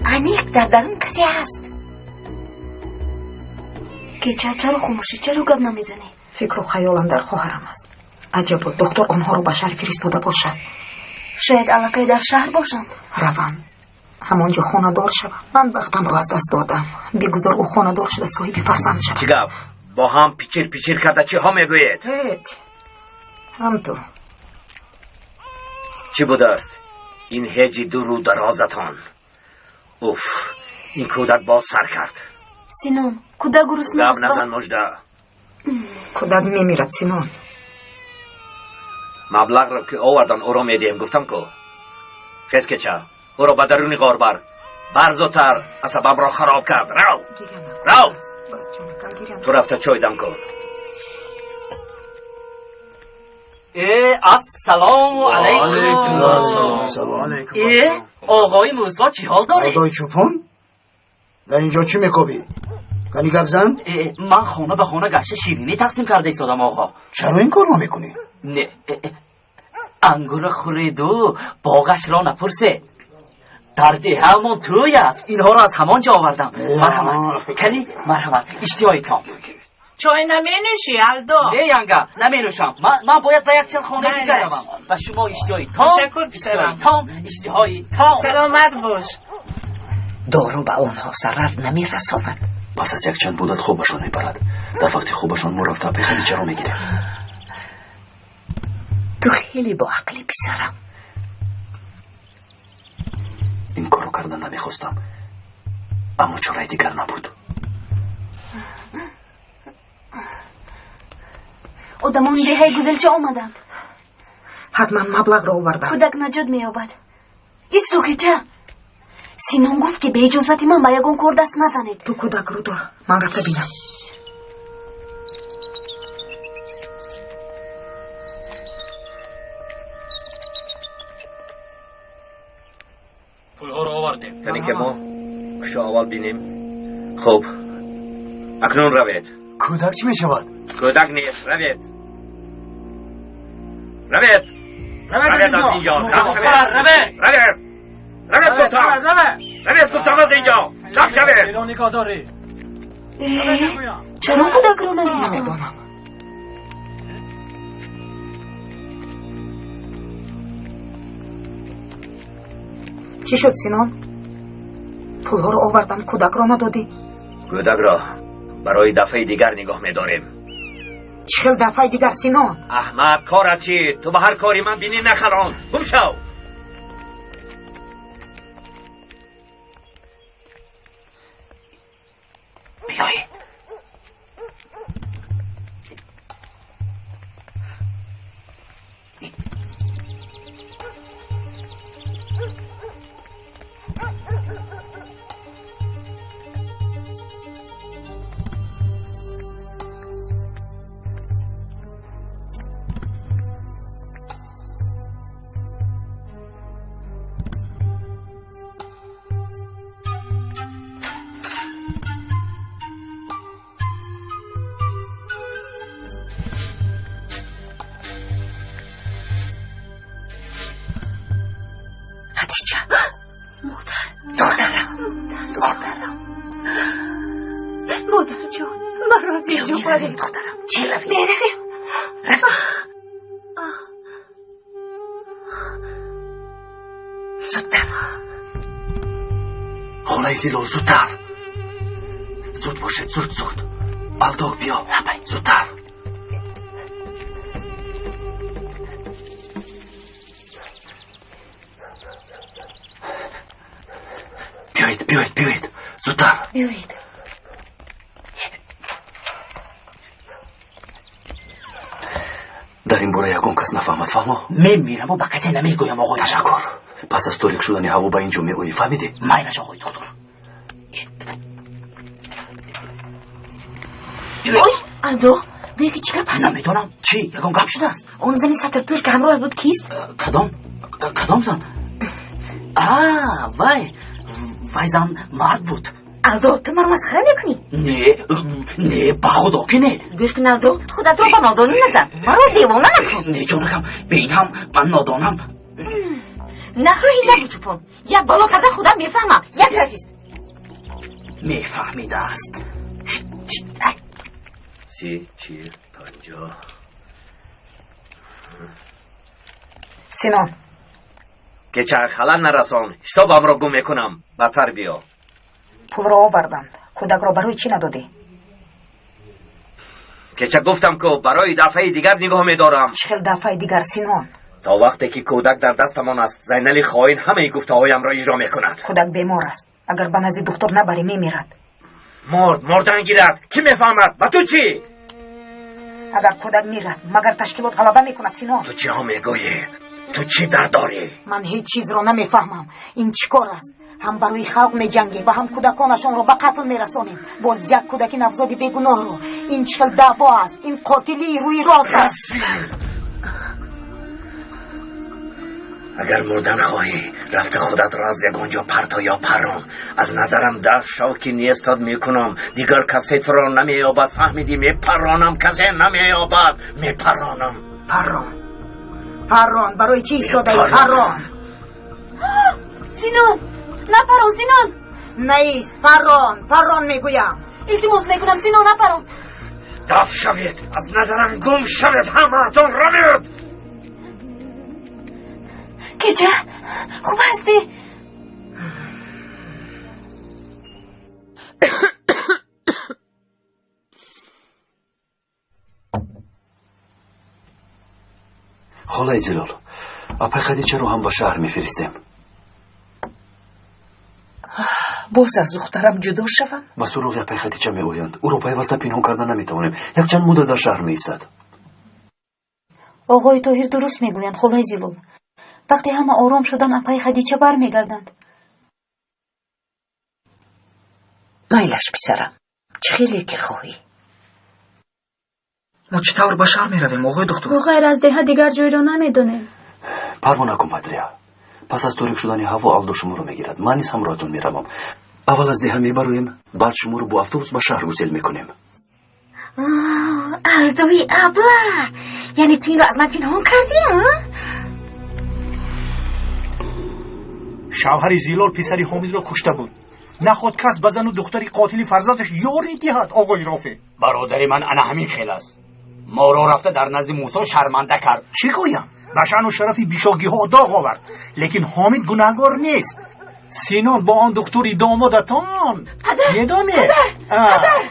انیق در درون کسی هست که چرا خاموشی چرا گپ نمیزنی فکر و خیالم در خواهرم است عجب بود دکتر آنها رو به شهر فرستاده باشد شاید علاقه در شهر باشند روم همانجا خانه دار شوم من وقتم رو از دست دادم بگذار او خانه دار شده صاحب فرزند شود چی گپ با هم پیچیر پیچیر کرده چی ها میگوید هیچ هم تو چی بود است این هجی درو درازتان اوف این کودک باز سر کرد سینون کودک گرسنه است گپ نزن مجده کودک میمیرد سینون مبلغ رو که آوردن او رو میدیم گفتم که خیز که چه او رو به درونی غار بر زودتر اسباب را خراب کرد رو تو رفته چای دم کن السلام علیکم آقای موسی چی حال داری؟ آقای چوپون در اینجا چی میکوبی؟ کنی گپ زن؟ من خونه به خونه گشت شیرینی تقسیم کرده ایستادم آقا چرا این کار رو میکنی؟ نه انگور خورید و باغش را نپرسید در ده همون توی است اینها را از همان جا آوردم مرحمت کنی مرحمت اشتیایی تام چای نمینشی الدو نه ینگا نمینوشم من باید به یک چند خانه دیگر روم و شما اشتیایی تام تشکر پسرم اشتیایی تام سلامت باش دارو به آنها ضرر نمیرساند پس از یک چند مدت خوبشون میبرد در وقتی خوبشون مرفته به خدیجه رو میگیره تو خیلی با عقلی پسرم این کارو کردن نمیخواستم اما چاره دیگر نبود آدمان دهه گزلچه آمدند حتما مبلغ را آوردن کودک نجات مییابد ایستو که چه سینون گفت که به اجازت من به یگان کار دست نزنید تو کودک رو دار من رفته بینم پولها رو آوردیم یعنی که ما شو اول بینیم خوب اکنون روید کودک چی میشود؟ کودک نیست روید از اینجا روید گفتم از اینجا رب شوید چرا کودک رو نگیرد؟ چی شد سینان؟ پولها رو آوردن کودک را ندادی؟ کودک را برای دفعه دیگر نگاه می‌داریم چخل دفعه دیگر سینان احمد کارت چی؟ تو به هر کاری من بینی نخران. گم شو. بیایید. مادر جان من از اینجا بریم دخترم. چی رویم؟ میرویم. زودتر. خالای زیلال زودتر. زود باشد زود. بالدوق بیا. زودتر. بیایید زودتر. بیایید. در این باره یکون کس نفهمد فهمو؟ من میرم و با کسی نمیگویم آقای. تشکر. پس از تاریک شدن هوا با این جمعه اوی فهمیدی؟ مایلش آقای دکتر. اوی الدو دیگه چی گپ هست؟ نمیدونم چی یکون گپ شده است. اون زنی سطر پیش که همراه بود کیست؟ کدام زن؟ وای زن مرد بود. الدو تو مرا مسخره میکنی؟ نه با خدا که نه. گوش کن الدو خودت رو با نادانی نزن. مرا دیوانه نکن. نه جانکم به این هم من نادانم. نخواهی نگو چوپون. یک بالا کردن خودم میفهمم. یک رفیست. میفهمیده است. 30 40 50. سینان که چه خلل نرسان حسابم را گم میکنم. بدتر بیا. پول را آوردند. کودک را برای چی ندادی؟ که چه گفتم که برای دفعه دیگر نگاه میدارم. چخل دفعه دیگر سینان؟ تا وقتی که کودک در دستمان است زینالی خائن همه گفته هایم را اجرا میکند. کودک بیمار است. اگر به نزد دکتر نبری میمیرد. مردن گیرد. کی میفهمد؟ و تو چی؟ اگر کودک میرد مگر تشکیلات غلبه میکند سینان؟ تو چی ها میگویی؟ تو چی در داری؟ من هیچ چیز را نمیفهمم. این چی کار است؟ هم برای خلق میجنگیم و هم کودکانشان را به قتل میرسانیم. باز یک کودک نوزاد بیگناه رو. این چخل دعوا است. این قاتلی روی راست است. اگر مردن خواهی رفته خودت را از یگانجا پرتا یا پران. از نظرم در شوکی نیستاد میکنم. دیگر کسی تو را نمیابد. فهمیدی؟ میپرانم. کسی نمیابد. میپرانم. پران برای چی ایستاده ای؟ پران سینان نپران سینان. نیست پران میگویم. التماس میکنم سینان نپران. دف شوید. از نظرم گم شوید. همه‌تون روید. کجا؟ خوب هستی؟ خالای جلال اپای خدیجه رو هم با شهر میفرستیم. باز از دخترم جدا شوم؟ و سراغ اپای خدیجه میآیند. او را پیوسته پنهان کردن نمیتوانیم. یک چند مدت در شهر میایستد. آقای طاهر درست میگویند خالای جلال. وقتی همه آرام شدن اپای خدیجه برمیگردند. مایلش پسرم. چه خیلی که خواهی؟ ما چطور به شهر میرویم آقای دکتر؟ غیر از ده دیگر جای را نمیدونیم. پروا نکن بدریا. پس از تاریک شدن هوا الدو شما رو میگیرد. من نیز همراهتون میروم. اول از ده میبرویم بعد شما رو با اتوبوس به شهر گسیل میکنیم. الدوی ابله. یعنی تو این رو از من پنهان کردی؟ شوهر زیلال پسری حامد را کشته بود. نخواد کس بزن و دختری قاتلی فرزندش یاری دهد. آقای رافع برادر من انا همین خیل است. ما را رفته در نزد موسی شرمنده کرد. چی گویم؟ به شأن و شرفی بیشاگی ها داغ آورد. لیکن حامد گناهگار نیست. سینان با آن دختری دامادتان میدانی؟ پدر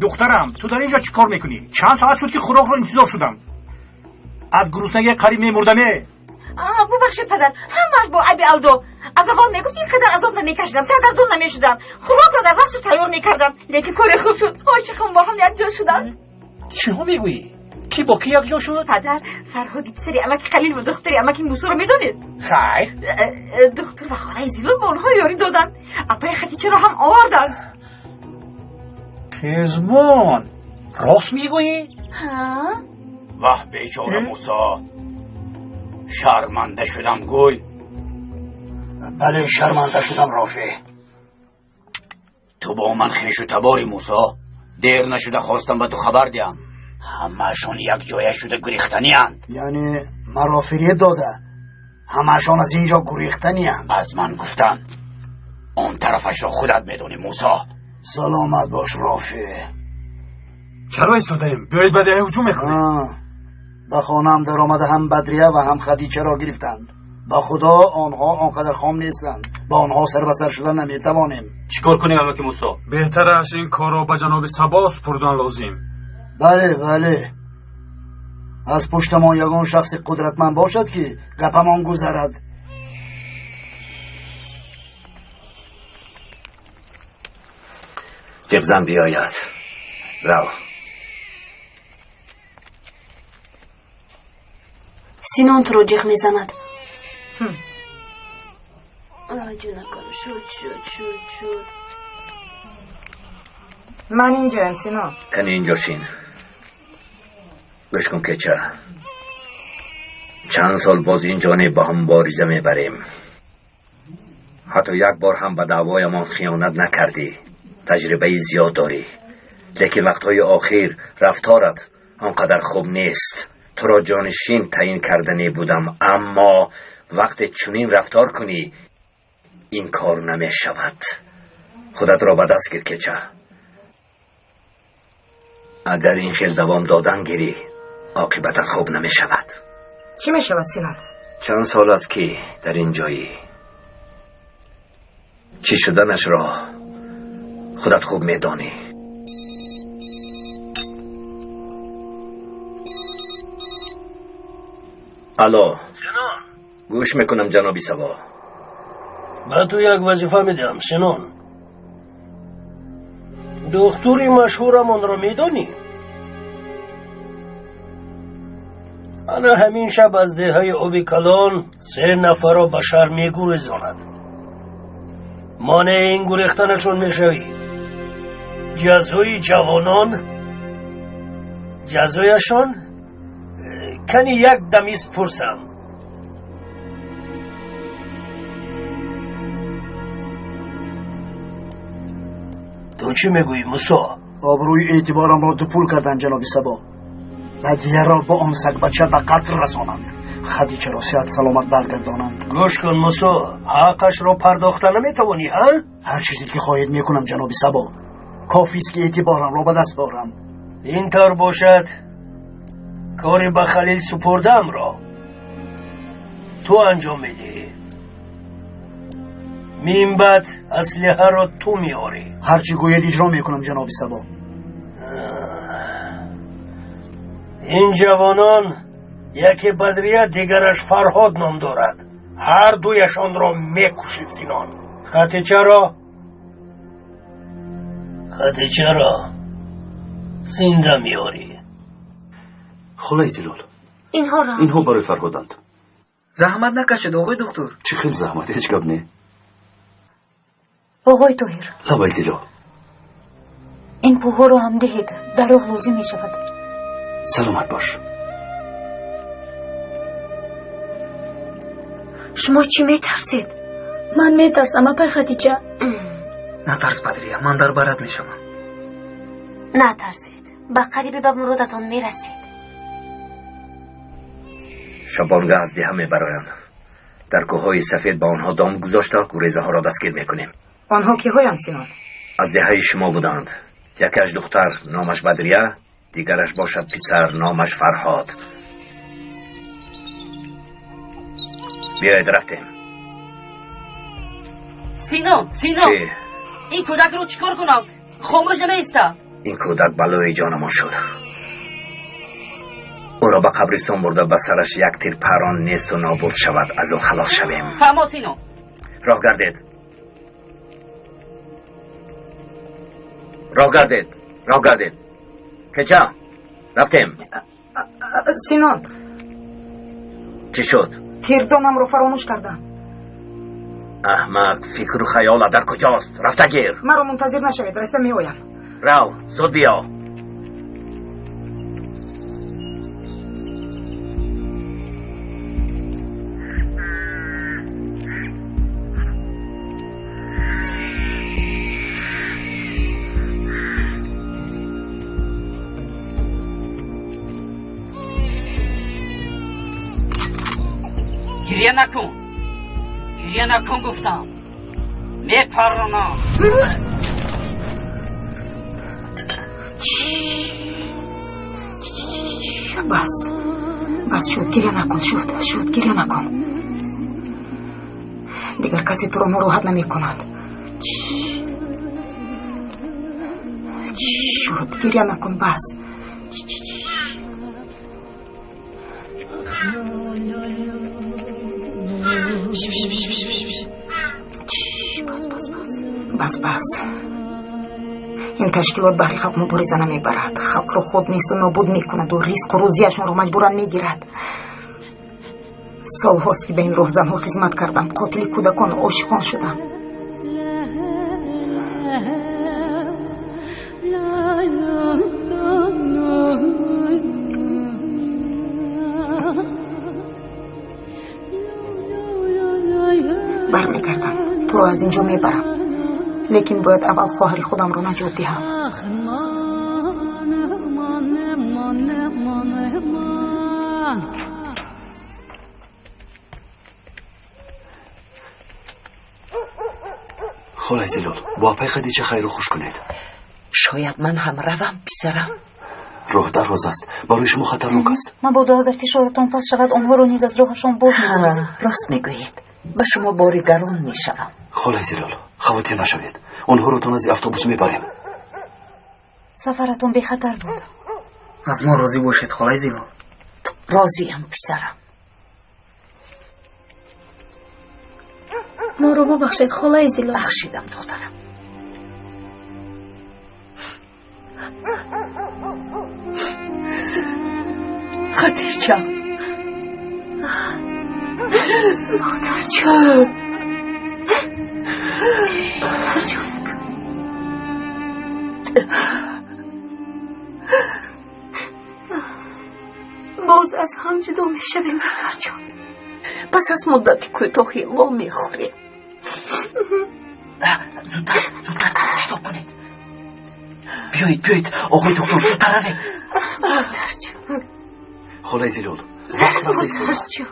دخترم تو در اینجا چی کار میکنی؟ چند ساعت شد که خوراک رو انتظار شدم. از گرسنگی قریب میمردمه. ببخشید پدر، همش با عیب اولو. از اول میگفت اینقدر عذاب نمیکشیدم، سردردون نمیشدم. خوراک رو در وقت تیار میکردم، لیکن کار خوب شد. عاشقم با هم یک جا شدن. چی ها میگویی؟ کی با کی یک جا شد؟ پدر، فرهادی پسری امک خلیل و دختری امک موسی رو میدونید؟ خیر. دختر و خاله زیلون به اونها یاری دادن. اپای خدیجه رو هم آوردن. کزمان، راست میگویی؟ ها؟ واه بیچاره موسی، شرمنده شدم گوی. بله شرمنده شدم رافع. تو با من خیش و تباری موسی. دیر نشده خواستم به تو خبر دیم. همهشون یک جایه شده گریختنی اند. یعنی مرا فریب داده همهشان از اینجا گریختنی اند؟ از من گفتن. اون طرفش را خودت میدونی موسی. سلامت باش رافع. چرا ایستادیم؟ بیایید به ده هجوم میکنیم. به خانم در آمده هم بدریه و هم خدیجه را گرفتند. با خدا آنها آنقدر خام نیستند، با آنها سر به سر شدن نمیتوانیم. چیکار کنیم امک موسی؟ بهترش این کار را به جناب سبا سپردن لازم. بله از پشت ما یگان شخص قدرتمند باشد که گپمان گذرد. جبزن بیاید. رو. سینان تو رو جیغ میزند. جونکارو شد. من اینجا سینان. کنی اینجا شین. گوش کن که چند سال باز این جانب با هم باریزه میبریم. حتی یک بار هم به دعوایمان خیانت نکردی. تجربه زیاد داری، لیکن وقتهای آخر رفتارت آنقدر خوب نیست. تو را جانشین تعیین کردنی بودم، اما وقت چنین رفتار کنی این کار نمی شود. خودت را به دست گیر که اگر این خیل دوام دادن گیری عاقبتت خوب نمی شود. چی می شود سینان؟ چند سال است که در این جایی. چی شدنش را خودت خوب میدانی. الو گوش میکنم جنابی سبا. به تو یک وظیفه میدم سینان. دکتری مشهورمان را میدانی؟ انا همین شب از دههای آبی کلان 3 نفر را به شهر میگریزاند. مانع این گریختنشون میشوی. جزای جوانان، جزایشان کنی یک دمیست پرسم. تو چی میگویی موسی؟ آبروی اعتبارم را دوپول کردن جناب سبا. بدیه را با آن سگ بچه به قتل رسانند. خدیجه را صحت سلامت برگردانند. گوش کن موسی، حقش را پرداخته نمیتوانی ها؟ هر چیزی که خواهید میکنم جناب سبا. کافی است که اعتبارم را به دست دارم. این طور باشد کاری به خلیل سپردم را تو انجام میدی. مین بعد اسلحه را تو میاری. هرچی گوید اجرا میکنم جناب سبا. این جوانان یکی بدریه دیگرش فرهاد نام دارد. هر دویشان را میکشی سینان. خدیجه را زنده میاری. خاله زیلال اینها برای فرهادند. زحمت نکشید آقای دکتر. چی خیلی زحمت، هیچ گپ نه. آقای طاهر لبای دیلو این پوها رو هم دهید، در راه لازم می شود. سلامت باش. شما چی میترسید؟ من میترسم اپای خدیجه. نترس بدریه، من در برات میشم. نترسید، به قریبی به مرادتان میرسید. شبانگه از ده همه برایند. در کوههای سفید با آنها دام گذاشته گریزه ها را دستگیر میکنیم. آنها که هایم سینان؟ از دههای شما بودند. یکیش دختر نامش بدریه، دیگرش باشد پسر نامش فرهاد. بیایید رفتیم. سینان چی؟ این کودک رو چیکار کنم؟ خاموش نمیسته. این کودک بلای جانمان شد. او را به قبرستان برده به سرش یک تیر پران نیست و نابود شود، از او خلاص شویم. فرما سینو. راه گردید. راه گردید. راه گردید. کجا؟ رفتیم. سینان چی شد؟ تیردانم رو فراموش کردم. احمق، فکر و خیال در کجاست؟ رفته گیر. مرا منتظر نشوید، رسته می آیم. رو زود بیا. گریه نکن. گریه نکن گفتم. میپرونم. بس شد، گریه نکن. شد گریه نکن. دیگر کسی تو رو ناراحت نمی کند. شد، گریه نکن. بس این تشکیلات بحری خلق مبارزه نمیبرد. خلق رو خود نیست و نابود میکند و ریسک و روزیشون رو مجبورن میگیرد. سال هاست که به این راه زنها خدمت کردم. قاتل کودکان و عاشقان شدم. برمیگردم، تو رو از اینجا میبرم، لیکن باید اول خواهر خودم رو نجات دهم. خالای زلال، با پای خدیجه خیر و خوش کنید. شاید من هم روم پسرم. راه دراز است، برای شما خطرناک است. مبادا اگر فشارتان پس شود آنها رو نیز از راهشان باز می‌کنید. راست میگویید، به شما باری گران میشوم. خالای زلال، خواطر نشوید، آنها رو تان از اتوبوس میبریم. سفرتون بی خطر بود. از ما راضی باشید خالای زلال. راضیم پسرم. ما رو ببخشید خالای زلال. بخشیدم دخترم. خاطر جان، مادر جان، باز از هم جدا میشویم مادر جان. پس از مدتی کوتاهی وا میخوریم. زودتر اشتاب کنید. بیایید آقای دکتر، زودتر روید. مادر جان. خالای زلال، وقت رفته ایستاد. مادر جان.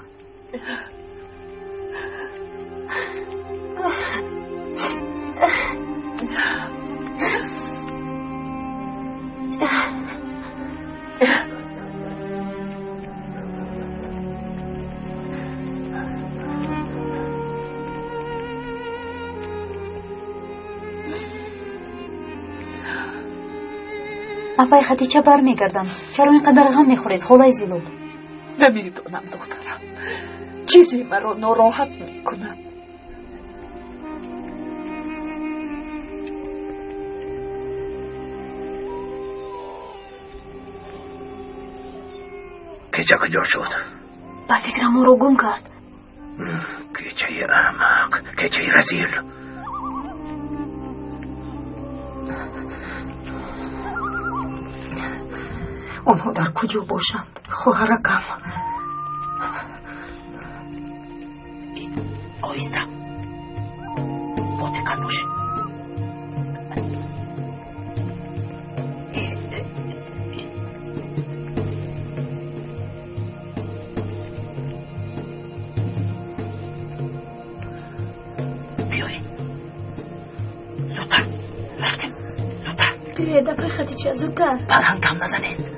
اپای خدیجه برمیگردن. چرا اینقدر غم میخورید خالای زلال؟ نمیدونم دخترم، چیزی مرا ناراحت میکند. کجا کجا شد؟ با فکرم ما رو گم کرد. کجای احمق، کجای رزیل. آنها در کجا باشند خواهرکم؟ آیسته با دقت باشید. بیایید زودتر، رفتیم زودتر. بیایید اپای خدیجه زودتر. پلنگ هم نزنید.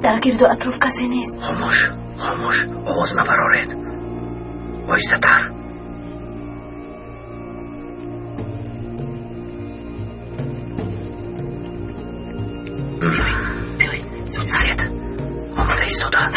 در گرد و اطراف کسی نیست. خاموش آواز نبرارید. آیسته تر. سوزید آماده ایستادن.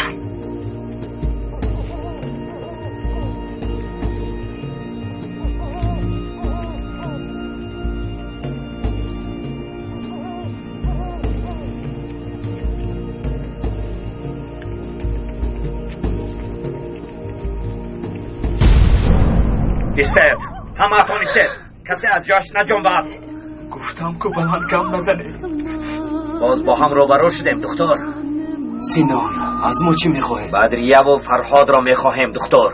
ایستد، همه‌تون ایستد. کسی از جاش نجنبد. گفتم که بلند کم نزنه. باز با هم روبرو شدیم دکتر. سینان از ما چی میخواهی؟ بدریه و فرهاد را میخواهیم دکتر.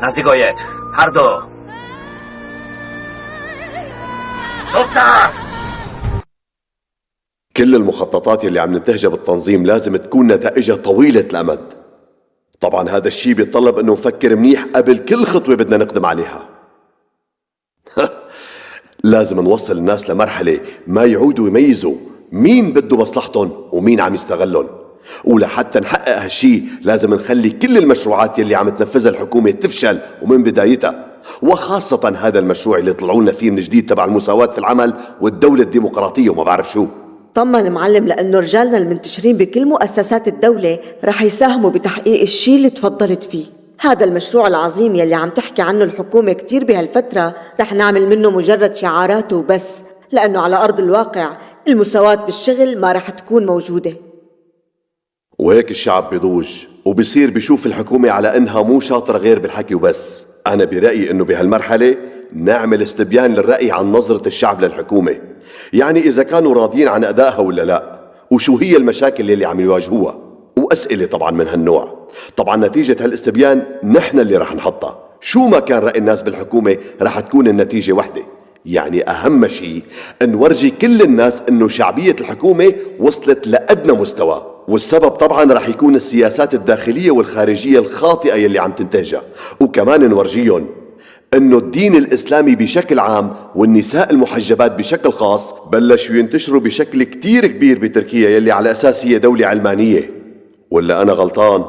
نزدیک آید هر دو. زودتر. كل المخططات اللي عم ننتهجها بالتنظيم لازم تكون نتائجها طويلة الأمد. طبعا هذا الشيء بيتطلب انه نفكر منيح قبل كل خطوة بدنا نقدم عليها. لازم نوصل الناس لمرحلة ما يعودوا يميزوا مين بده مصلحتهم ومين عم يستغلهم، ولحتى نحقق هالشي لازم نخلي كل المشروعات يلي عم تنفذها الحكومة تفشل ومن بدايتها، وخاصة هذا المشروع اللي طلعوا لنا فيه من جديد تبع المساواة في العمل والدولة الديمقراطية وما بعرف شو. طمن معلم لأنه رجالنا المنتشرين بكل مؤسسات الدولة رح يساهموا بتحقيق الشيء اللي تفضلت فيه. هذا المشروع العظيم يلي عم تحكي عنه الحكومة كتير بهالفترة رح نعمل منه مجرد شعارات وبس، لأنه على أرض الواقع المساواة بالشغل ما رح تكون موجودة. وهيك الشعب بيضوج وبصير بيشوف الحكومة على إنها مو شاطرة غير بالحكي وبس. أنا برأيي إنه بهالمرحلة نعمل استبيان للرأي عن نظرة الشعب للحكومة، يعني إذا كانوا راضيين عن أدائها ولا لا، وشو هي المشاكل اللي عم يواجهوها، وأسئلة طبعا من هالنوع. طبعا نتيجة هالاستبيان نحن اللي رح نحطها، شو ما كان رأي الناس بالحكومة رح تكون النتيجة وحدة. يعني أهم شيء نورجي كل الناس إنه شعبية الحكومة وصلت لأدنى مستوى، والسبب طبعا رح يكون السياسات الداخلية والخارجية الخاطئة يلي عم تنتهجها، وكمان نورجيهم إنه الدين الإسلامي بشكل عام والنساء المحجبات بشكل خاص بلشوا ينتشروا بشكل كتير كبير بتركيا يلي على أساس هي دولة علمانية. ولا أنا غلطان؟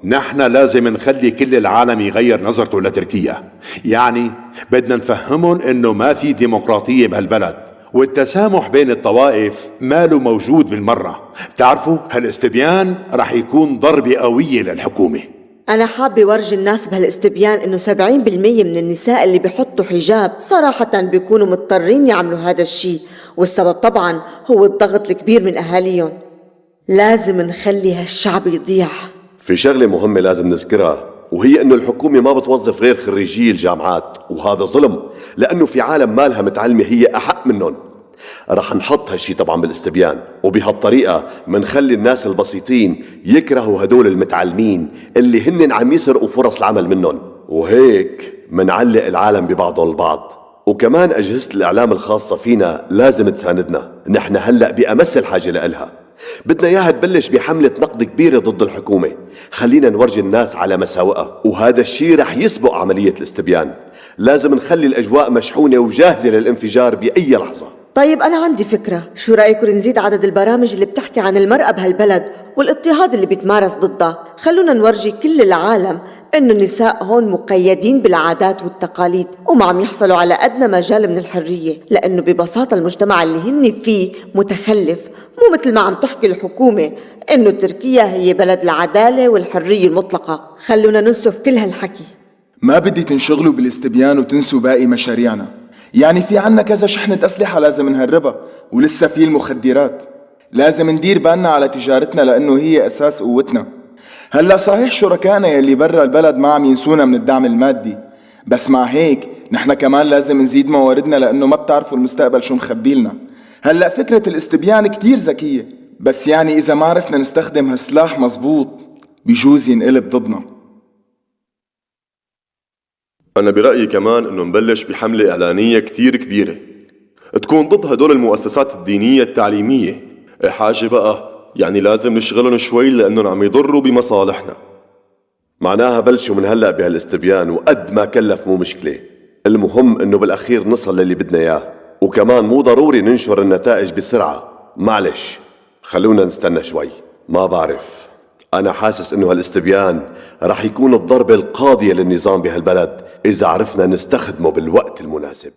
نحن لازم نخلي كل العالم يغير نظرته لتركيا، يعني بدنا نفهمهم إنه ما في ديمقراطية بهالبلد، والتسامح بين الطوائف ماله موجود بالمرة. بتعرفوا هالاستبيان رح يكون ضربة قوية للحكومة. أنا حابة ورجي الناس بهالاستبيان إنه 70% من النساء اللي بيحطوا حجاب صراحة بيكونوا مضطرين يعملوا هذا الشيء، والسبب طبعا هو الضغط الكبير من أهاليهم. لازم نخلي هالشعب يضيع. في شغلة مهمة لازم نذكرها، وهي إنه الحكومة ما بتوظف غير خريجي الجامعات، وهذا ظلم لأنه في عالم مالها متعلمة هي أحق منهم. رح نحط هالشي طبعا بالاستبيان، وبهالطريقة منخلي الناس البسيطين يكرهوا هدول المتعلمين اللي هن عم يسرقوا فرص العمل منهم، وهيك منعلق العالم ببعضهم البعض. وكمان أجهزة الإعلام الخاصة فينا لازم تساندنا، نحن هلأ بأمس الحاجة لإلها. بدنا إياها تبلش بحملة نقد كبيرة ضد الحكومة، خلينا نورجي الناس على مساوئها، وهذا الشيء رح يسبق عملية الاستبيان. لازم نخلي الأجواء مشحونة وجاهزة للانفجار بأي لحظة. طيب أنا عندي فكرة، شو رأيكم نزيد عدد البرامج اللي بتحكي عن المرأة بهالبلد والاضطهاد اللي بيتمارس ضدها؟ خلونا نورجي كل العالم إنه النساء هون مقيدين بالعادات والتقاليد وما عم يحصلوا على أدنى مجال من الحرية، لأنه ببساطة المجتمع اللي هن فيه متخلف، مو مثل ما عم تحكي الحكومة إنه تركيا هي بلد العدالة والحرية المطلقة. خلونا ننسف كل هالحكي. ما بدي تنشغلوا بالاستبيان وتنسوا باقي مشاريعنا، يعني في عنا كذا شحنة أسلحة لازم نهربها، ولسه في المخدرات. لازم ندير بالنا على تجارتنا لأنه هي أساس قوتنا. هلا صحيح شركائنا يلي برا البلد ما عم ينسونا من الدعم المادي، بس مع هيك نحن كمان لازم نزيد مواردنا لأنه ما بتعرفوا المستقبل شو مخبيلنا. هلا فكرة الاستبيان كتير ذكية، بس يعني إذا ما عرفنا نستخدم هالسلاح مزبوط بيجوز ينقلب ضدنا. أنا برأيي كمان إنه نبلش بحملة إعلانية كتير كبيرة تكون ضد هدول المؤسسات الدينية التعليمية. حاجة بقى يعني لازم نشغلهم شوي لأنهم عم يضروا بمصالحنا. معناها بلشوا من هلأ بهالاستبيان، وقد ما كلف مو مشكلة، المهم إنه بالأخير نصل للي بدنا إياه. وكمان مو ضروري ننشر النتائج بسرعة، معلش خلونا نستنى شوي. ما بعرف، أنا حاسس إنه هالاستبيان رح يكون الضربة القاضية للنظام بهالبلد إذا عرفنا نستخدمه بالوقت المناسب.